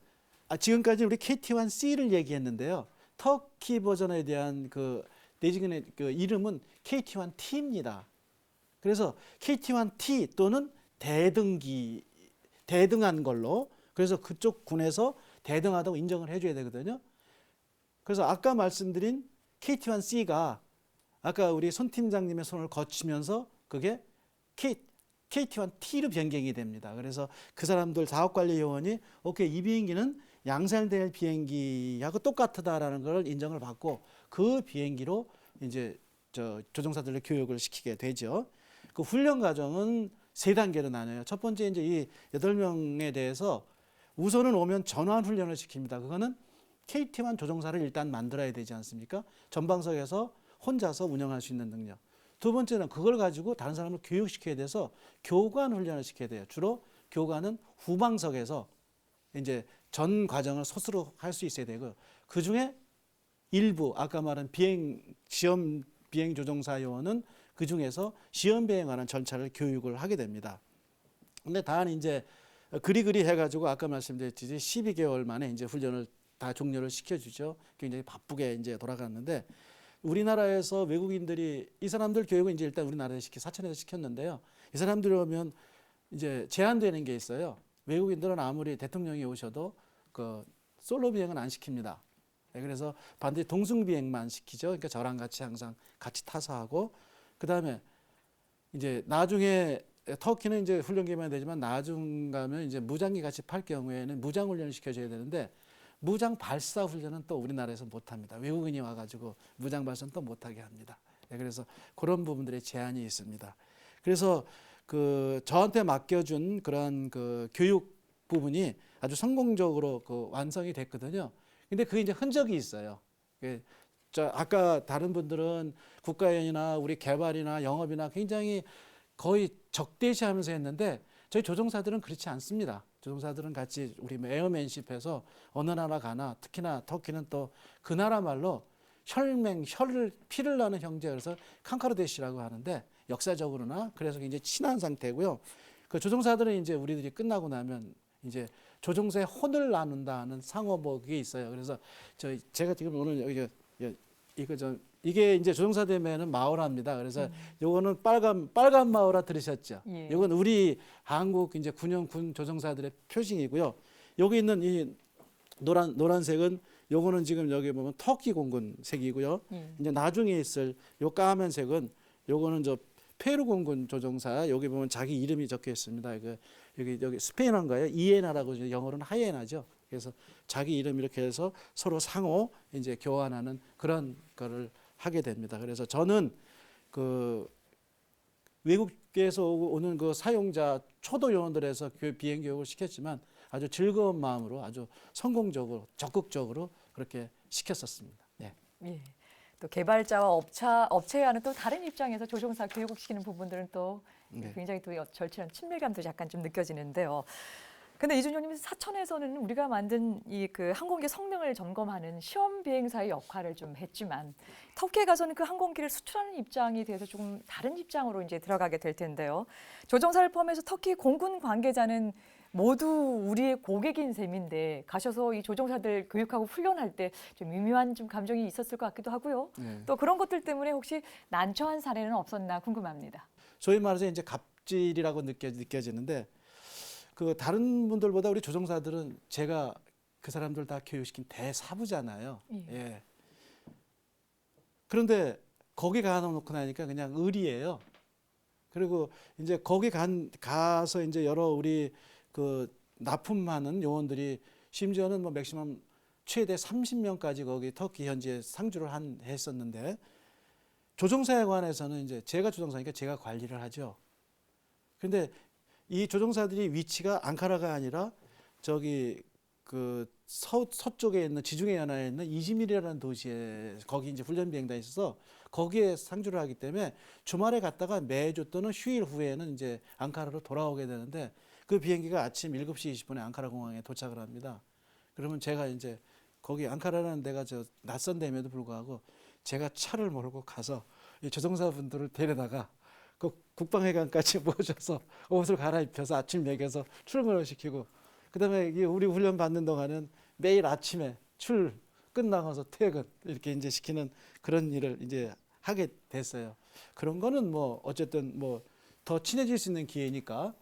지금까지 우리 KT-1C를 얘기했는데요. 터키 버전에 대한 그 데지그네이트 그 이름은 KT-1T입니다. 그래서 KT-1T 또는 대등한 걸로 그래서 그쪽 군에서 대등하다고 인정을 해줘야 되거든요. 그래서 아까 말씀드린 KT-1C가 아까 우리 손 팀장님의 손을 거치면서 그게 KT-1T로 변경이 됩니다. 그래서 그 사람들 사업관리요원이 오케이 이 비행기는 양산될 비행기하고 똑같다라는 걸 인정을 받고 그 비행기로 이제 조종사들의 교육을 시키게 되죠. 그 훈련 과정은 3단계로 나눠요. 첫 번째 이제 이 8명에 대해서 우선은 오면 전환 훈련을 시킵니다. 그거는 KT-1 조종사를 일단 만들어야 되지 않습니까? 전방석에서 혼자서 운영할 수 있는 능력. 두 번째는 그걸 가지고 다른 사람을 교육시켜야 돼서 교관 훈련을 시켜야 돼요. 주로 교관은 후방석에서 이제 전 과정을 스스로 할 수 있어야 되고 그 중에 일부 아까 말한 시험 비행 조종사 요원은 그 중에서 시험 비행에 관한 절차를 교육을 하게 됩니다. 근데 단 이제 그리 해가지고 아까 말씀드렸듯이 12개월 만에 이제 훈련을 다 종료를 시켜주죠. 굉장히 바쁘게 이제 돌아갔는데 우리나라에서 외국인들이 이 사람들 교육은 이제 일단 우리나라에서 사천에서 시켰는데요. 이 사람들이 오면 이제 제한되는 게 있어요. 외국인들은 아무리 대통령이 오셔도 그 솔로 비행은 안 시킵니다. 그래서 반드시 동승 비행만 시키죠. 그러니까 저랑 같이 항상 같이 타서 하고 그다음에 이제 나중에 터키는 이제 훈련 기반이 되지만 나중 가면 이제 무장기 같이 팔 경우에는 무장 훈련을 시켜줘야 되는데 무장 발사 훈련은 또 우리나라에서 못합니다. 외국인이 와가지고 무장 발사는 또 못하게 합니다. 그래서 그런 부분들의 제한이 있습니다. 그래서 그 저한테 맡겨준 그런 그 교육 부분이 아주 성공적으로 그 완성이 됐거든요. 근데 그게 이제 흔적이 있어요. 아까 다른 분들은 국가연이나 우리 개발이나 영업이나 굉장히 거의 적대시하면서 했는데 저희 조종사들은 그렇지 않습니다. 조종사들은 같이 우리 에어맨십해서 어느 나라 가나 특히나 터키는 또 그 나라 말로 피를 나는 형제, 그래서 칸카르데시라고 하는데 역사적으로나 그래서 굉장히 친한 상태고요. 그 조종사들은 이제 우리들이 끝나고 나면 이제 조종사의 혼을 나눈다는 상호복이 있어요. 그래서 제가 지금 오늘 여기 이게 이제 조종사 되면은 마오라입니다. 그래서 요거는 빨간 마오라 들으셨죠? 예. 요건 우리 한국 이제 군용 군 조종사들의 표징이고요. 여기 있는 이 노란색은 요거는 지금 여기 보면 터키 공군 색이고요. 이제 나중에 있을 요 까만 색은 요거는 페루 공군 조종사, 여기 보면 자기 이름이 적혀 있습니다. 여기 스페인어인가요? 이에나라고, 영어로는 하이에나죠. 그래서 자기 이름 이렇게 해서 서로 상호 이제 교환하는 그런 거를 하게 됩니다. 그래서 저는 그 외국에서 오는 그 사용자 초도 요원들에서 비행 교육을 시켰지만 아주 즐거운 마음으로 아주 성공적으로 적극적으로 그렇게 시켰었습니다. 네. 예. 또 개발자와 업체와는 또 다른 입장에서 조종사 교육을 시키는 부분들은 또 네. 굉장히 또 절친한 친밀감도 약간 좀 느껴지는데요. 근데 이준용님, 사천에서는 우리가 만든 이 그 항공기 성능을 점검하는 시험 비행사의 역할을 좀 했지만 터키에 가서는 그 항공기를 수출하는 입장이 돼서 조금 다른 입장으로 이제 들어가게 될 텐데요. 조종사를 포함해서 터키 공군 관계자는 모두 우리의 고객인 셈인데 가셔서 이 조종사들 교육하고 훈련할 때 좀 미묘한 좀 감정이 있었을 것 같기도 하고요. 네. 또 그런 것들 때문에 혹시 난처한 사례는 없었나 궁금합니다. 소위 말해서 이제 갑질이라고 느껴지는데 그 다른 분들보다 우리 조종사들은 제가 그 사람들 다 교육시킨 대사부잖아요. 예. 그런데 거기 가놓고 나니까 그냥 의리예요. 그리고 이제 거기 가서 이제 여러 우리 그 납품하는 요원들이 심지어는 뭐 맥시멈 최대 30명까지 거기 터키 현지에 상주를 했었는데 조종사에 관해서는 이제 제가 조종사니까 제가 관리를 하죠. 그런데 이 조종사들이 위치가 앙카라가 아니라 저기 그 서쪽에 있는 지중해 연안에 있는 이즈미르라는 도시에 거기 이제 훈련 비행단이 있어서 거기에 상주를 하기 때문에 주말에 갔다가 매주 또는 휴일 후에는 이제 앙카라로 돌아오게 되는데 그 비행기가 아침 7시 20분에 앙카라 공항에 도착을 합니다. 그러면 제가 이제 거기 앙카라라는 데가 낯선 데임에도 불구하고 제가 차를 몰고 가서 이 조종사분들을 데려다가 그 국방회관까지 모셔서 옷을 갈아입혀서 아침 먹여서 출근을 시키고 그다음에 우리 훈련 받는 동안은 매일 아침에 끝나고서 퇴근 이렇게 이제 시키는 그런 일을 이제 하게 됐어요. 그런 거는 뭐 어쨌든 뭐 더 친해질 수 있는 기회니까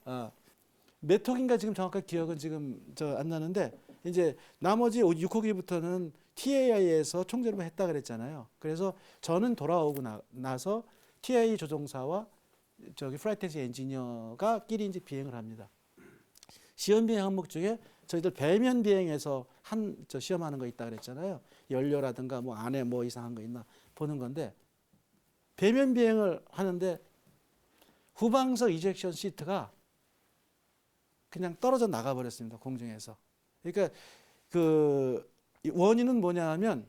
몇 호기인가 지금 정확한 기억은 지금 안 나는데 이제 나머지 6호기부터는 TAI에서 총대를 했다 그랬잖아요. 그래서 저는 돌아오고 나서 TAI 조종사와 플라이트 엔지니어가 끼리 이제 비행을 합니다. 시험 비행 항목 중에 저희들 배면 비행에서 시험하는 거 있다 그랬잖아요. 연료라든가 뭐 안에 뭐 이상한 거 있나 보는 건데 배면 비행을 하는데 후방석 이젝션 시트가 그냥 떨어져 나가 버렸습니다. 공중에서. 그러니까 그 원인은 뭐냐 하면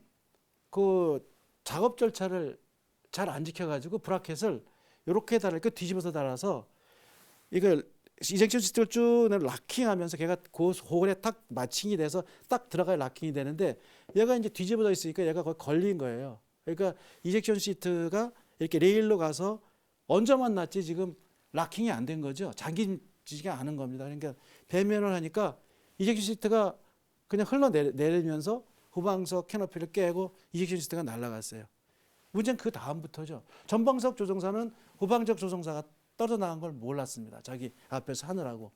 그 작업 절차를 잘 안 지켜가지고 브라켓을 이렇게 뒤집어서 달아서 이걸 이젝션 시트를 쭉 락킹하면서 걔가 그 홀에 딱 마칭이 돼서 딱 들어가야 락킹이 되는데 얘가 이제 뒤집어져 있으니까 얘가 거의 걸린 거예요. 그러니까 이젝션 시트가 이렇게 레일로 가서 얹어만 놨지 지금 락킹이 안 된 거죠. 잠기지가 않은 겁니다. 그러니까 배면을 하니까 이젝션 시트가 그냥 흘러내리면서 후방석 캐노피를 깨고 이젝션 시트가 날아갔어요. 문제는 그 다음부터죠. 전방석 조종사는 후방적 조종사가 떨어져 나간 걸 몰랐습니다. 자기 앞에서 하느라고.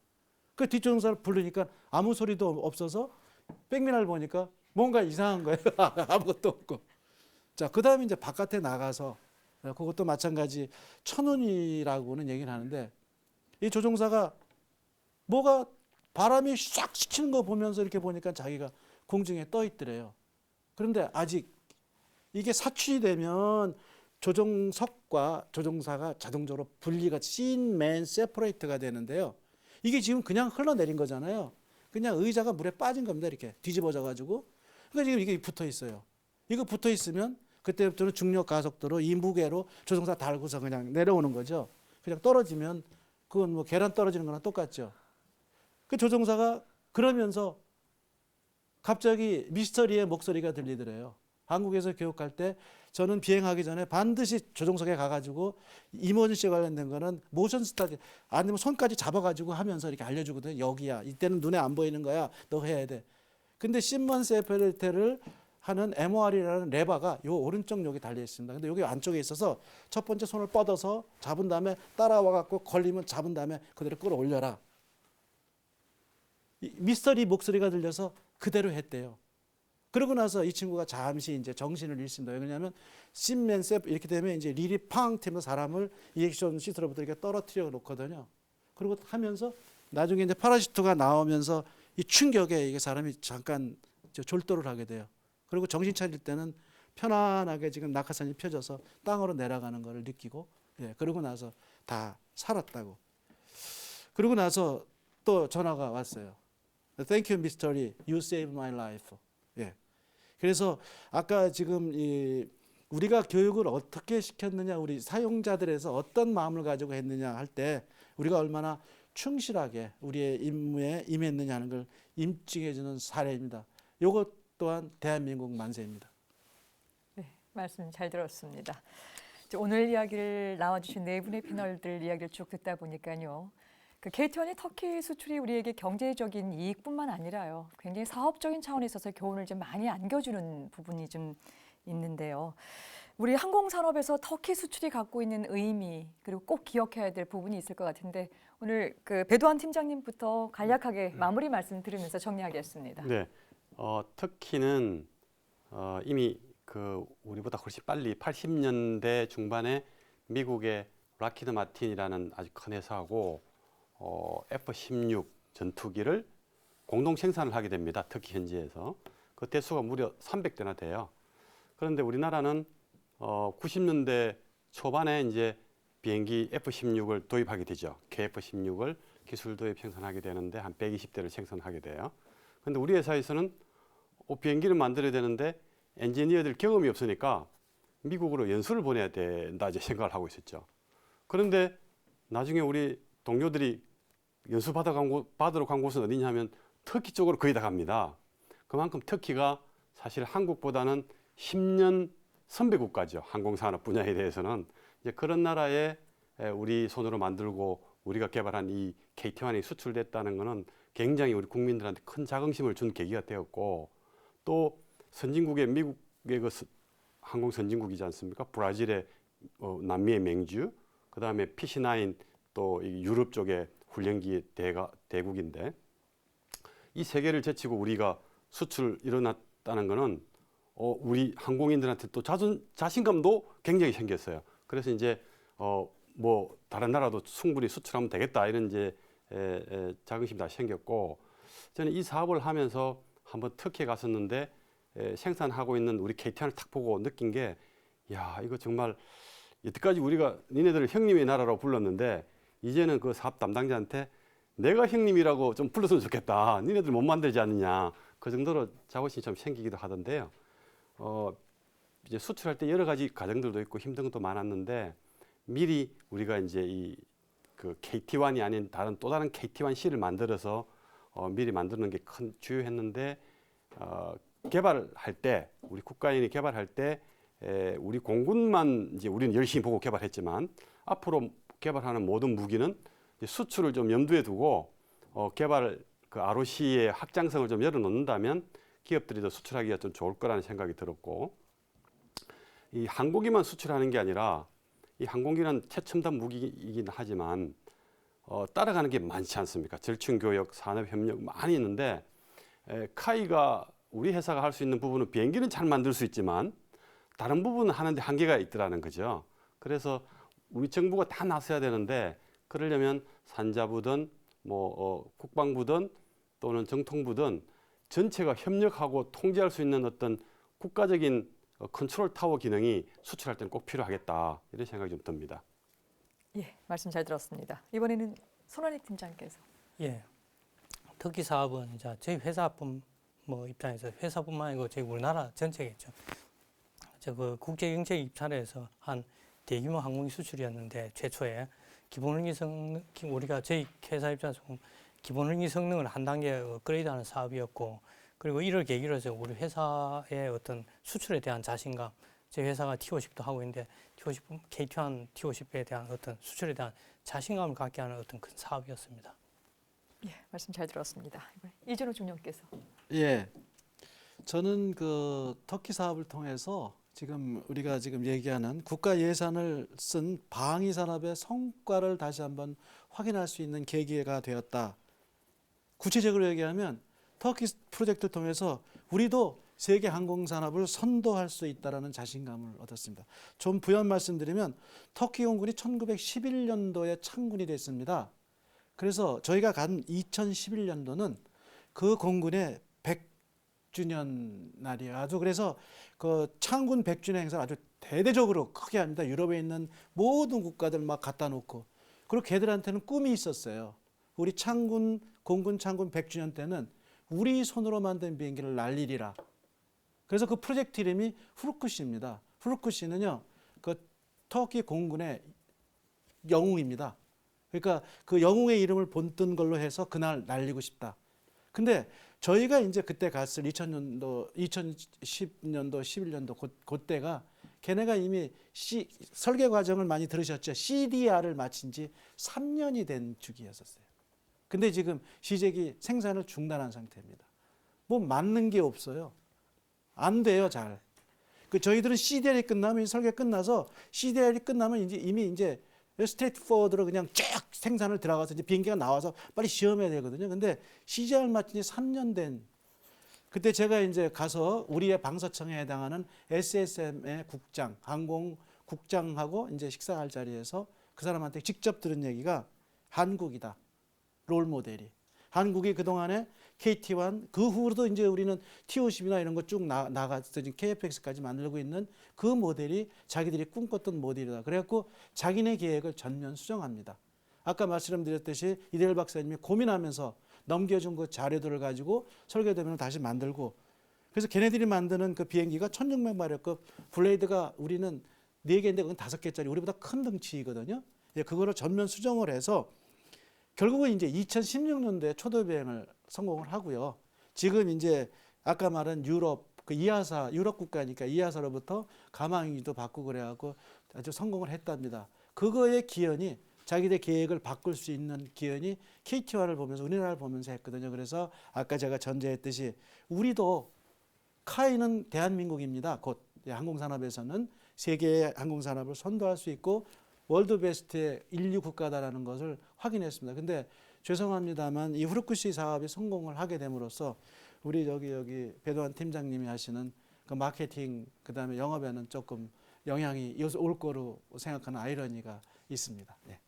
그 뒷조종사를 부르니까 아무 소리도 없어서 백미러를 보니까 뭔가 이상한 거예요. 아무것도 없고. 자, 그 다음에 이제 바깥에 나가서 그것도 마찬가지 천운이라고는 얘기를 하는데 이 조종사가 뭐가 바람이 샥 스치는 거 보면서 이렇게 보니까 자기가 공중에 떠 있더래요. 그런데 아직 이게 사출이 되면 조종석과 조종사가 자동적으로 분리가 씬맨 세퍼레이트가 되는데요. 이게 지금 그냥 흘러내린 거잖아요. 그냥 의자가 물에 빠진 겁니다. 이렇게 뒤집어져 가지고. 그러니까 지금 이게 붙어 있어요. 이거 붙어 있으면 그때부터는 중력 가속도로 이 무게로 조종사 달고서 그냥 내려오는 거죠. 그냥 떨어지면 그건 뭐 계란 떨어지는 거랑 똑같죠. 그 조종사가 그러면서 갑자기 미스터리의 목소리가 들리더래요. 한국에서 교육할 때 저는 비행하기 전에 반드시 조종석에 가가지고 이머전시 관련된 거는 모션 스타트 아니면 손까지 잡아가지고 하면서 이렇게 알려주거든요. 여기야. 이때는 눈에 안 보이는 거야. 너 해야 돼. 근데 시먼스 에펠레테를 하는 MOR이라는 레버가 요 오른쪽 여기 달려 있습니다. 근데 여기 안쪽에 있어서 첫 번째 손을 뻗어서 잡은 다음에 따라와 갖고 걸리면 잡은 다음에 그대로 끌어올려라. 미스터리 목소리가 들려서 그대로 했대요. 그러고 나서 이 친구가 잠시 이제 정신을 잃습니다. 왜냐하면 심맨셉 이렇게 되면 이제 릴이 팡 튀면서 사람을 이액션 시트로부터 이렇게 떨어뜨려 놓거든요. 그리고 하면서 나중에 이제 파라슈트가 나오면서 이 충격에 이게 사람이 잠깐 졸도를 하게 돼요. 그리고 정신 차릴 때는 편안하게 지금 낙하산이 펴져서 땅으로 내려가는 것을 느끼고, 예, 그러고 나서 다 살았다고. 그러고 나서 또 전화가 왔어요. Thank you, Mystery. You saved my life. 예. 그래서 아까 지금 우리가 교육을 어떻게 시켰느냐, 우리 사용자들에서 어떤 마음을 가지고 했느냐 할 때 우리가 얼마나 충실하게 우리의 임무에 임했느냐 하는 걸 인증해주는 사례입니다. 이것 또한 대한민국 만세입니다. 네, 말씀 잘 들었습니다. 오늘 이야기를 나와주신 네 분의 패널들 이야기를 쭉 듣다 보니까요. 그 KT1의 터키 수출이 우리에게 경제적인 이익뿐만 아니라요. 굉장히 사업적인 차원에 있어서 교훈을 좀 많이 안겨주는 부분이 좀 있는데요. 우리 항공산업에서 터키 수출이 갖고 있는 의미 그리고 꼭 기억해야 될 부분이 있을 것 같은데 오늘 그 배도환 팀장님부터 간략하게 마무리 말씀 드리면서 정리하겠습니다. 네, 터키는 이미 그 우리보다 훨씬 빨리 80년대 중반에 미국의 락히드 마틴이라는 아주 큰 회사하고 F-16 전투기를 공동 생산을 하게 됩니다. 터키 현지에서. 그 대수가 무려 300대나 돼요. 그런데 우리나라는 90년대 초반에 이제 비행기 F-16을 도입하게 되죠. KF-16을 기술 도입 생산하게 되는데 한 120대를 생산하게 돼요. 그런데 우리 회사에서는 비행기를 만들어야 되는데 엔지니어들 경험이 없으니까 미국으로 연수를 보내야 된다 이제 생각을 하고 있었죠. 그런데 나중에 우리 동료들이 연수 받으러 간 곳은 어디냐면 터키 쪽으로 거의 다 갑니다. 그만큼 터키가 사실 한국보다는 10년 선배 국가죠. 항공산업 분야에 대해서는. 이제 그런 나라에 우리 손으로 만들고 우리가 개발한 이 KT1이 수출됐다는 것은 굉장히 우리 국민들한테 큰 자긍심을 준 계기가 되었고 또 선진국의 미국의 그 항공 선진국이지 않습니까? 브라질의 남미의 맹주, 그 다음에 PC9 또 유럽 쪽의 훈련기 대국인데 이 세 개를 제치고 우리가 수출 일어났다는 것은 우리 항공인들한테 또 자신감도 굉장히 생겼어요. 그래서 이제 뭐 다른 나라도 충분히 수출하면 되겠다 이런 이제 자긍심이 다 생겼고 저는 이 사업을 하면서 한번 터키에 갔었는데 생산하고 있는 우리 KT1을 딱 보고 느낀 게 야 이거 정말 여태까지 우리가 니네들을 형님의 나라라고 불렀는데 이제는 그 사업 담당자한테 내가 형님이라고 좀 불렀으면 좋겠다. 니네들 못 만들지 않느냐. 그 정도로 자부심이 좀 생기기도 하던데요. 이제 수출할 때 여러 가지 과정들도 있고 힘든 것도 많았는데 미리 우리가 이제 그 KT1이 아닌 또 다른 KT1C를 만들어서 미리 만드는 게 큰 주요했는데 개발할 때 우리 국가인이 개발할 때 우리 공군만 이제 우리는 열심히 보고 개발했지만 앞으로 개발하는 모든 무기는 수출을 좀 염두에 두고 개발 그 ROC의 확장성을 좀 열어놓는다면 기업들이 더 수출하기가 좀 좋을 거라는 생각이 들었고 이 항공기만 수출하는 게 아니라 이 항공기는 최첨단 무기이긴 하지만 따라가는 게 많지 않습니까? 절충교역, 산업협력 많이 있는데 카이가 우리 회사가 할 수 있는 부분은 비행기는 잘 만들 수 있지만 다른 부분은 하는데 한계가 있더라는 거죠. 그래서 우리 정부가 다 나서야 되는데 그러려면 산자부든 국방부든 또는 정통부든 전체가 협력하고 통제할 수 있는 어떤 국가적인 컨트롤 타워 기능이 수출할 때는 꼭 필요하겠다 이런 생각이 좀 듭니다. 예, 말씀 잘 들었습니다. 이번에는 손원희 팀장께서. 예, 터키 사업은 이제 저희 회사뿐 입장에서 회사뿐만 아니고 저희 우리나라 전체겠죠. 그 국제 경제 입찰에서 한 대규모 항공기 수출이었는데 최초에 기본 기능 우리가 저희 회사 입장에서 기본적인 성능을 한 단계 업그레이드하는 사업이었고, 그리고 이를 계기로 해서 우리 회사의 어떤 수출에 대한 자신감, 제 회사가 T50도 하고 있는데 T50, KT1 T50에 대한 어떤 수출에 대한 자신감을 갖게 하는 어떤 큰 사업이었습니다. 예, 말씀 잘 들었습니다. 이준호 중령께서. 예, 저는 그 터키 사업을 통해서 지금 우리가 지금 얘기하는 국가 예산을 쓴 방위 산업의 성과를 다시 한번 확인할 수 있는 계기가 되었다. 구체적으로 얘기하면 터키 프로젝트를 통해서 우리도 세계 항공 산업을 선도할 수 있다라는 자신감을 얻었습니다. 좀 부연 말씀드리면 터키 공군이 1911년도에 창군이 됐습니다. 그래서 저희가 간 2011년도는 그 공군의 100주년 날이에요. 아주 그래서 그 창군 100주년 행사를 아주 대대적으로 크게 합니다. 유럽에 있는 모든 국가들 막 갖다 놓고. 그리고 걔들한테는 꿈이 있었어요. 우리 창군 공군 창군 100주년 때는 우리 손으로 만든 비행기를 날리리라. 그래서 그 프로젝트 이름이 후르쿠시입니다. 후르쿠시는요, 그 터키 공군의 영웅입니다. 그러니까 그 영웅의 이름을 본뜬 걸로 해서 그날 날리고 싶다. 근데 저희가 이제 그때 갔을 2000년도, 2010년도, 11년도 그때가 걔네가 이미 설계 과정을 많이 들으셨죠. CDR을 마친 지 3년이 된 주기였었어요. 근데 지금 시제기 생산을 중단한 상태입니다. 뭐 맞는 게 없어요. 안 돼요, 잘. 그 저희들은 CDR이 끝나면 설계 끝나서 CDR이 끝나면 이미 이제 스트레이트 포워드로 그냥 쫙 생산을 들어가서 이제 비행기가 나와서 빨리 시험해야 되거든요. 근데 CDR 마친 지 3년 된 그때 제가 이제 가서 우리의 방사청에 해당하는 SSM의 국장, 항공 국장하고 이제 식사할 자리에서 그 사람한테 직접 들은 얘기가 한국이다. 롤 모델이. 한국이 그동안에 KT1 그 후로도 이제 우리는 T50이나 이런 거 쭉 나가서 지금 KFX까지 만들고 있는 그 모델이 자기들이 꿈꿨던 모델이다. 그래갖고 자기네 계획을 전면 수정합니다. 아까 말씀드렸듯이 이대일 박사님이 고민하면서 넘겨준 그 자료들을 가지고 설계도면을 다시 만들고 그래서 걔네들이 만드는 그 비행기가 1600마력급 블레이드가 우리는 4개인데 그건 5개짜리 우리보다 큰 덩치거든요. 그거를 전면 수정을 해서 결국은 이제 2016년도에 초도 비행을 성공을 하고요. 지금 이제 아까 말한 유럽 그 이하사 유럽 국가니까 이하사로부터 가망이도 받고 그래갖고 아주 성공을 했답니다. 그거의 기원이 자기들 계획을 바꿀 수 있는 기원이 KT1을 보면서 우리나라를 보면서 했거든요. 그래서 아까 제가 전제했듯이 우리도 카이는 대한민국입니다. 곧 항공산업에서는 세계의 항공산업을 선도할 수 있고 월드 베스트의 인류 국가다라는 것을 확인했습니다. 근데 죄송합니다만 이 후르쿠시 사업이 성공을 하게 됨으로써 우리 여기 배도환 팀장님이 하시는 그 마케팅 그다음에 영업에는 조금 영향이 올 거로 생각하는 아이러니가 있습니다. 네.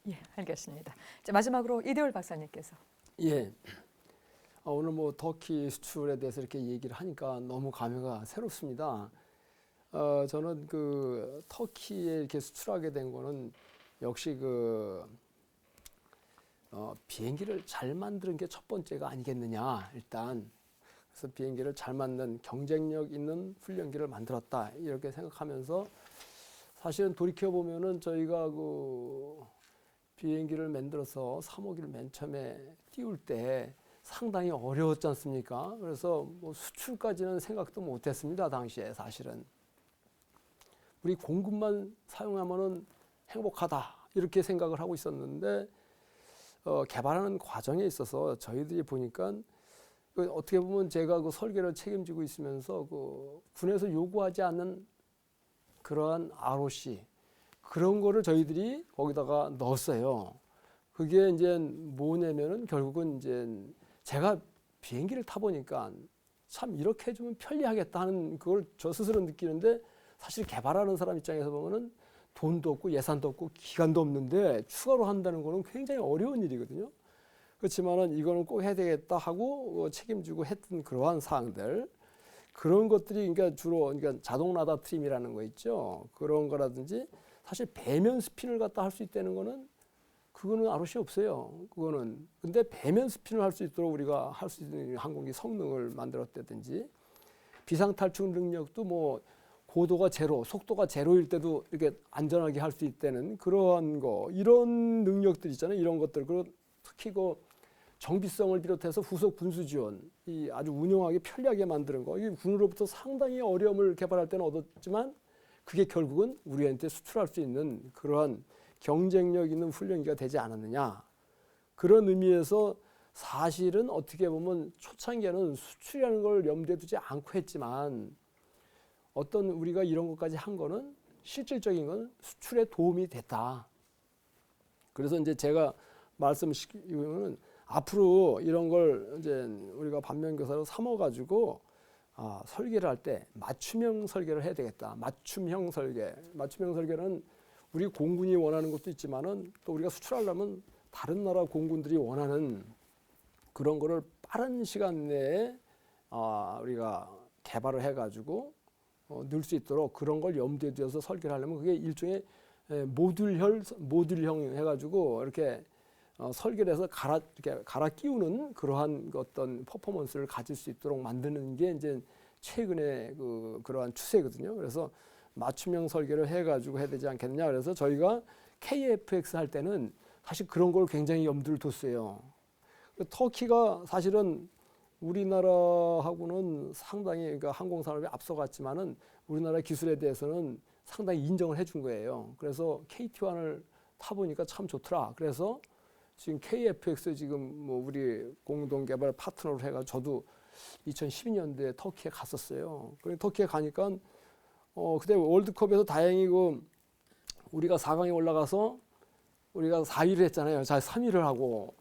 예, 알겠습니다. 자, 마지막으로 이대울 박사님께서. 예. 오늘 뭐 터키 수출에 대해서 이렇게 얘기를 하니까 너무 감회가 새롭습니다. 저는 그 터키에 이렇게 수출하게 된 거는 역시 그 비행기를 잘 만드는 게 첫 번째가 아니겠느냐 일단. 그래서 비행기를 잘 만든 경쟁력 있는 훈련기를 만들었다 이렇게 생각하면서 사실은 돌이켜 보면은 저희가 그 비행기를 만들어서 3호기를 맨 처음에 띄울 때 상당히 어려웠지 않습니까? 그래서 뭐 수출까지는 생각도 못했습니다 당시에 사실은. 우리 공군만 사용하면은 행복하다 이렇게 생각을 하고 있었는데 개발하는 과정에 있어서 저희들이 보니까 어떻게 보면 제가 그 설계를 책임지고 있으면서 그 군에서 요구하지 않는 그러한 ROC 그런 거를 저희들이 거기다가 넣었어요. 그게 이제 뭐냐면은 결국은 이제 제가 비행기를 타보니까 참 이렇게 해주면 편리하겠다 하는 그걸 저 스스로 느끼는데 사실 개발하는 사람 입장에서 보면은 돈도 없고 예산도 없고 기간도 없는데 추가로 한다는 거는 굉장히 어려운 일이거든요. 그렇지만은 이거는 꼭 해야 되겠다 하고 책임지고 했던 그러한 사항들 그런 것들이 그러니까 주로 그러니까 자동 라다 트림이라는 거 있죠. 그런 거라든지 사실 배면 스핀을 갖다 할 수 있다는 거는 그거는 ROC 없어요. 그거는 근데 배면 스핀을 할 수 있도록 우리가 할 수 있는 항공기 성능을 만들었다든지 비상 탈출 능력도 뭐 고도가 제로, 속도가 제로일 때도 이렇게 안전하게 할 수 있다는 그러한 거, 이런 능력들 있잖아요. 이런 것들. 그리고 특히 그 정비성을 비롯해서 후속 분수 지원, 이 아주 운영하기 편리하게 만드는 거, 이 군으로부터 상당히 어려움을 개발할 때는 얻었지만 그게 결국은 우리한테 수출할 수 있는 그러한 경쟁력 있는 훈련기가 되지 않았느냐. 그런 의미에서 사실은 어떻게 보면 초창기에는 수출이라는 걸 염두에 두지 않고 했지만 어떤 우리가 이런 것까지 한 거는 실질적인 건 수출에 도움이 됐다. 그래서 이제 제가 말씀드리는 앞으로 이런 걸 이제 우리가 반면교사로 삼아가지고 설계를 할 때 맞춤형 설계를 해야 되겠다. 맞춤형 설계. 맞춤형 설계는 우리 공군이 원하는 것도 있지만은 또 우리가 수출하려면 다른 나라 공군들이 원하는 그런 거를 빠른 시간 내에 우리가 개발을 해가지고 넣을 수 있도록 그런 걸 염두에 두어서 설계를 하려면 그게 일종의 모듈형 해가지고 이렇게 설계를 해서 이렇게 갈아 끼우는 그러한 어떤 퍼포먼스를 가질 수 있도록 만드는 게 이제 최근의 그러한 추세거든요. 그래서 맞춤형 설계를 해가지고 해야 되지 않겠느냐. 그래서 저희가 KFX 할 때는 사실 그런 걸 굉장히 염두를 뒀어요. 터키가 사실은 우리나라하고는 상당히 그러니까 항공산업이 앞서갔지만은 우리나라 기술에 대해서는 상당히 인정을 해준 거예요. 그래서 KT1을 타보니까 참 좋더라. 그래서 지금 KFX 지금 뭐 우리 공동 개발 파트너로 해가 저도 2012년도에 터키에 갔었어요. 그래서 터키에 가니까 그때 월드컵에서 다행히 우리가 4강에 올라가서 우리가 4위를 했잖아요. 자, 3위를 하고.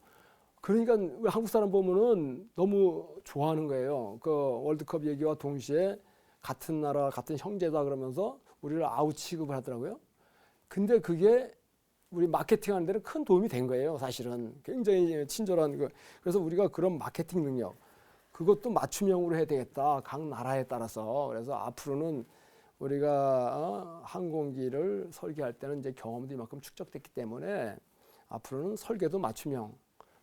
그러니까 우리 한국 사람 보면은 너무 좋아하는 거예요. 그 월드컵 얘기와 동시에 같은 나라, 같은 형제다 그러면서 우리를 아웃 취급을 하더라고요. 근데 그게 우리 마케팅 하는 데는 큰 도움이 된 거예요. 사실은 굉장히 친절한 거. 그래서 우리가 그런 마케팅 능력 그것도 맞춤형으로 해야 되겠다. 각 나라에 따라서. 그래서 앞으로는 우리가 항공기를 설계할 때는 이제 경험도 이만큼 축적됐기 때문에 앞으로는 설계도 맞춤형,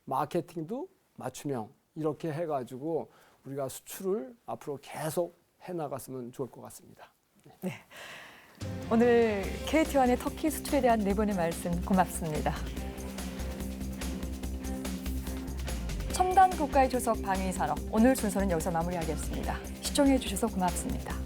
마케팅도 맞춤형 이렇게 해가지고 우리가 수출을 앞으로 계속 해나갔으면 좋을 것 같습니다. 네. 오늘 KT1의 터키 수출에 대한 네 분의 말씀 고맙습니다. 첨단 국가의 조석 방위산업 오늘 순서는 여기서 마무리하겠습니다. 시청해 주셔서 고맙습니다.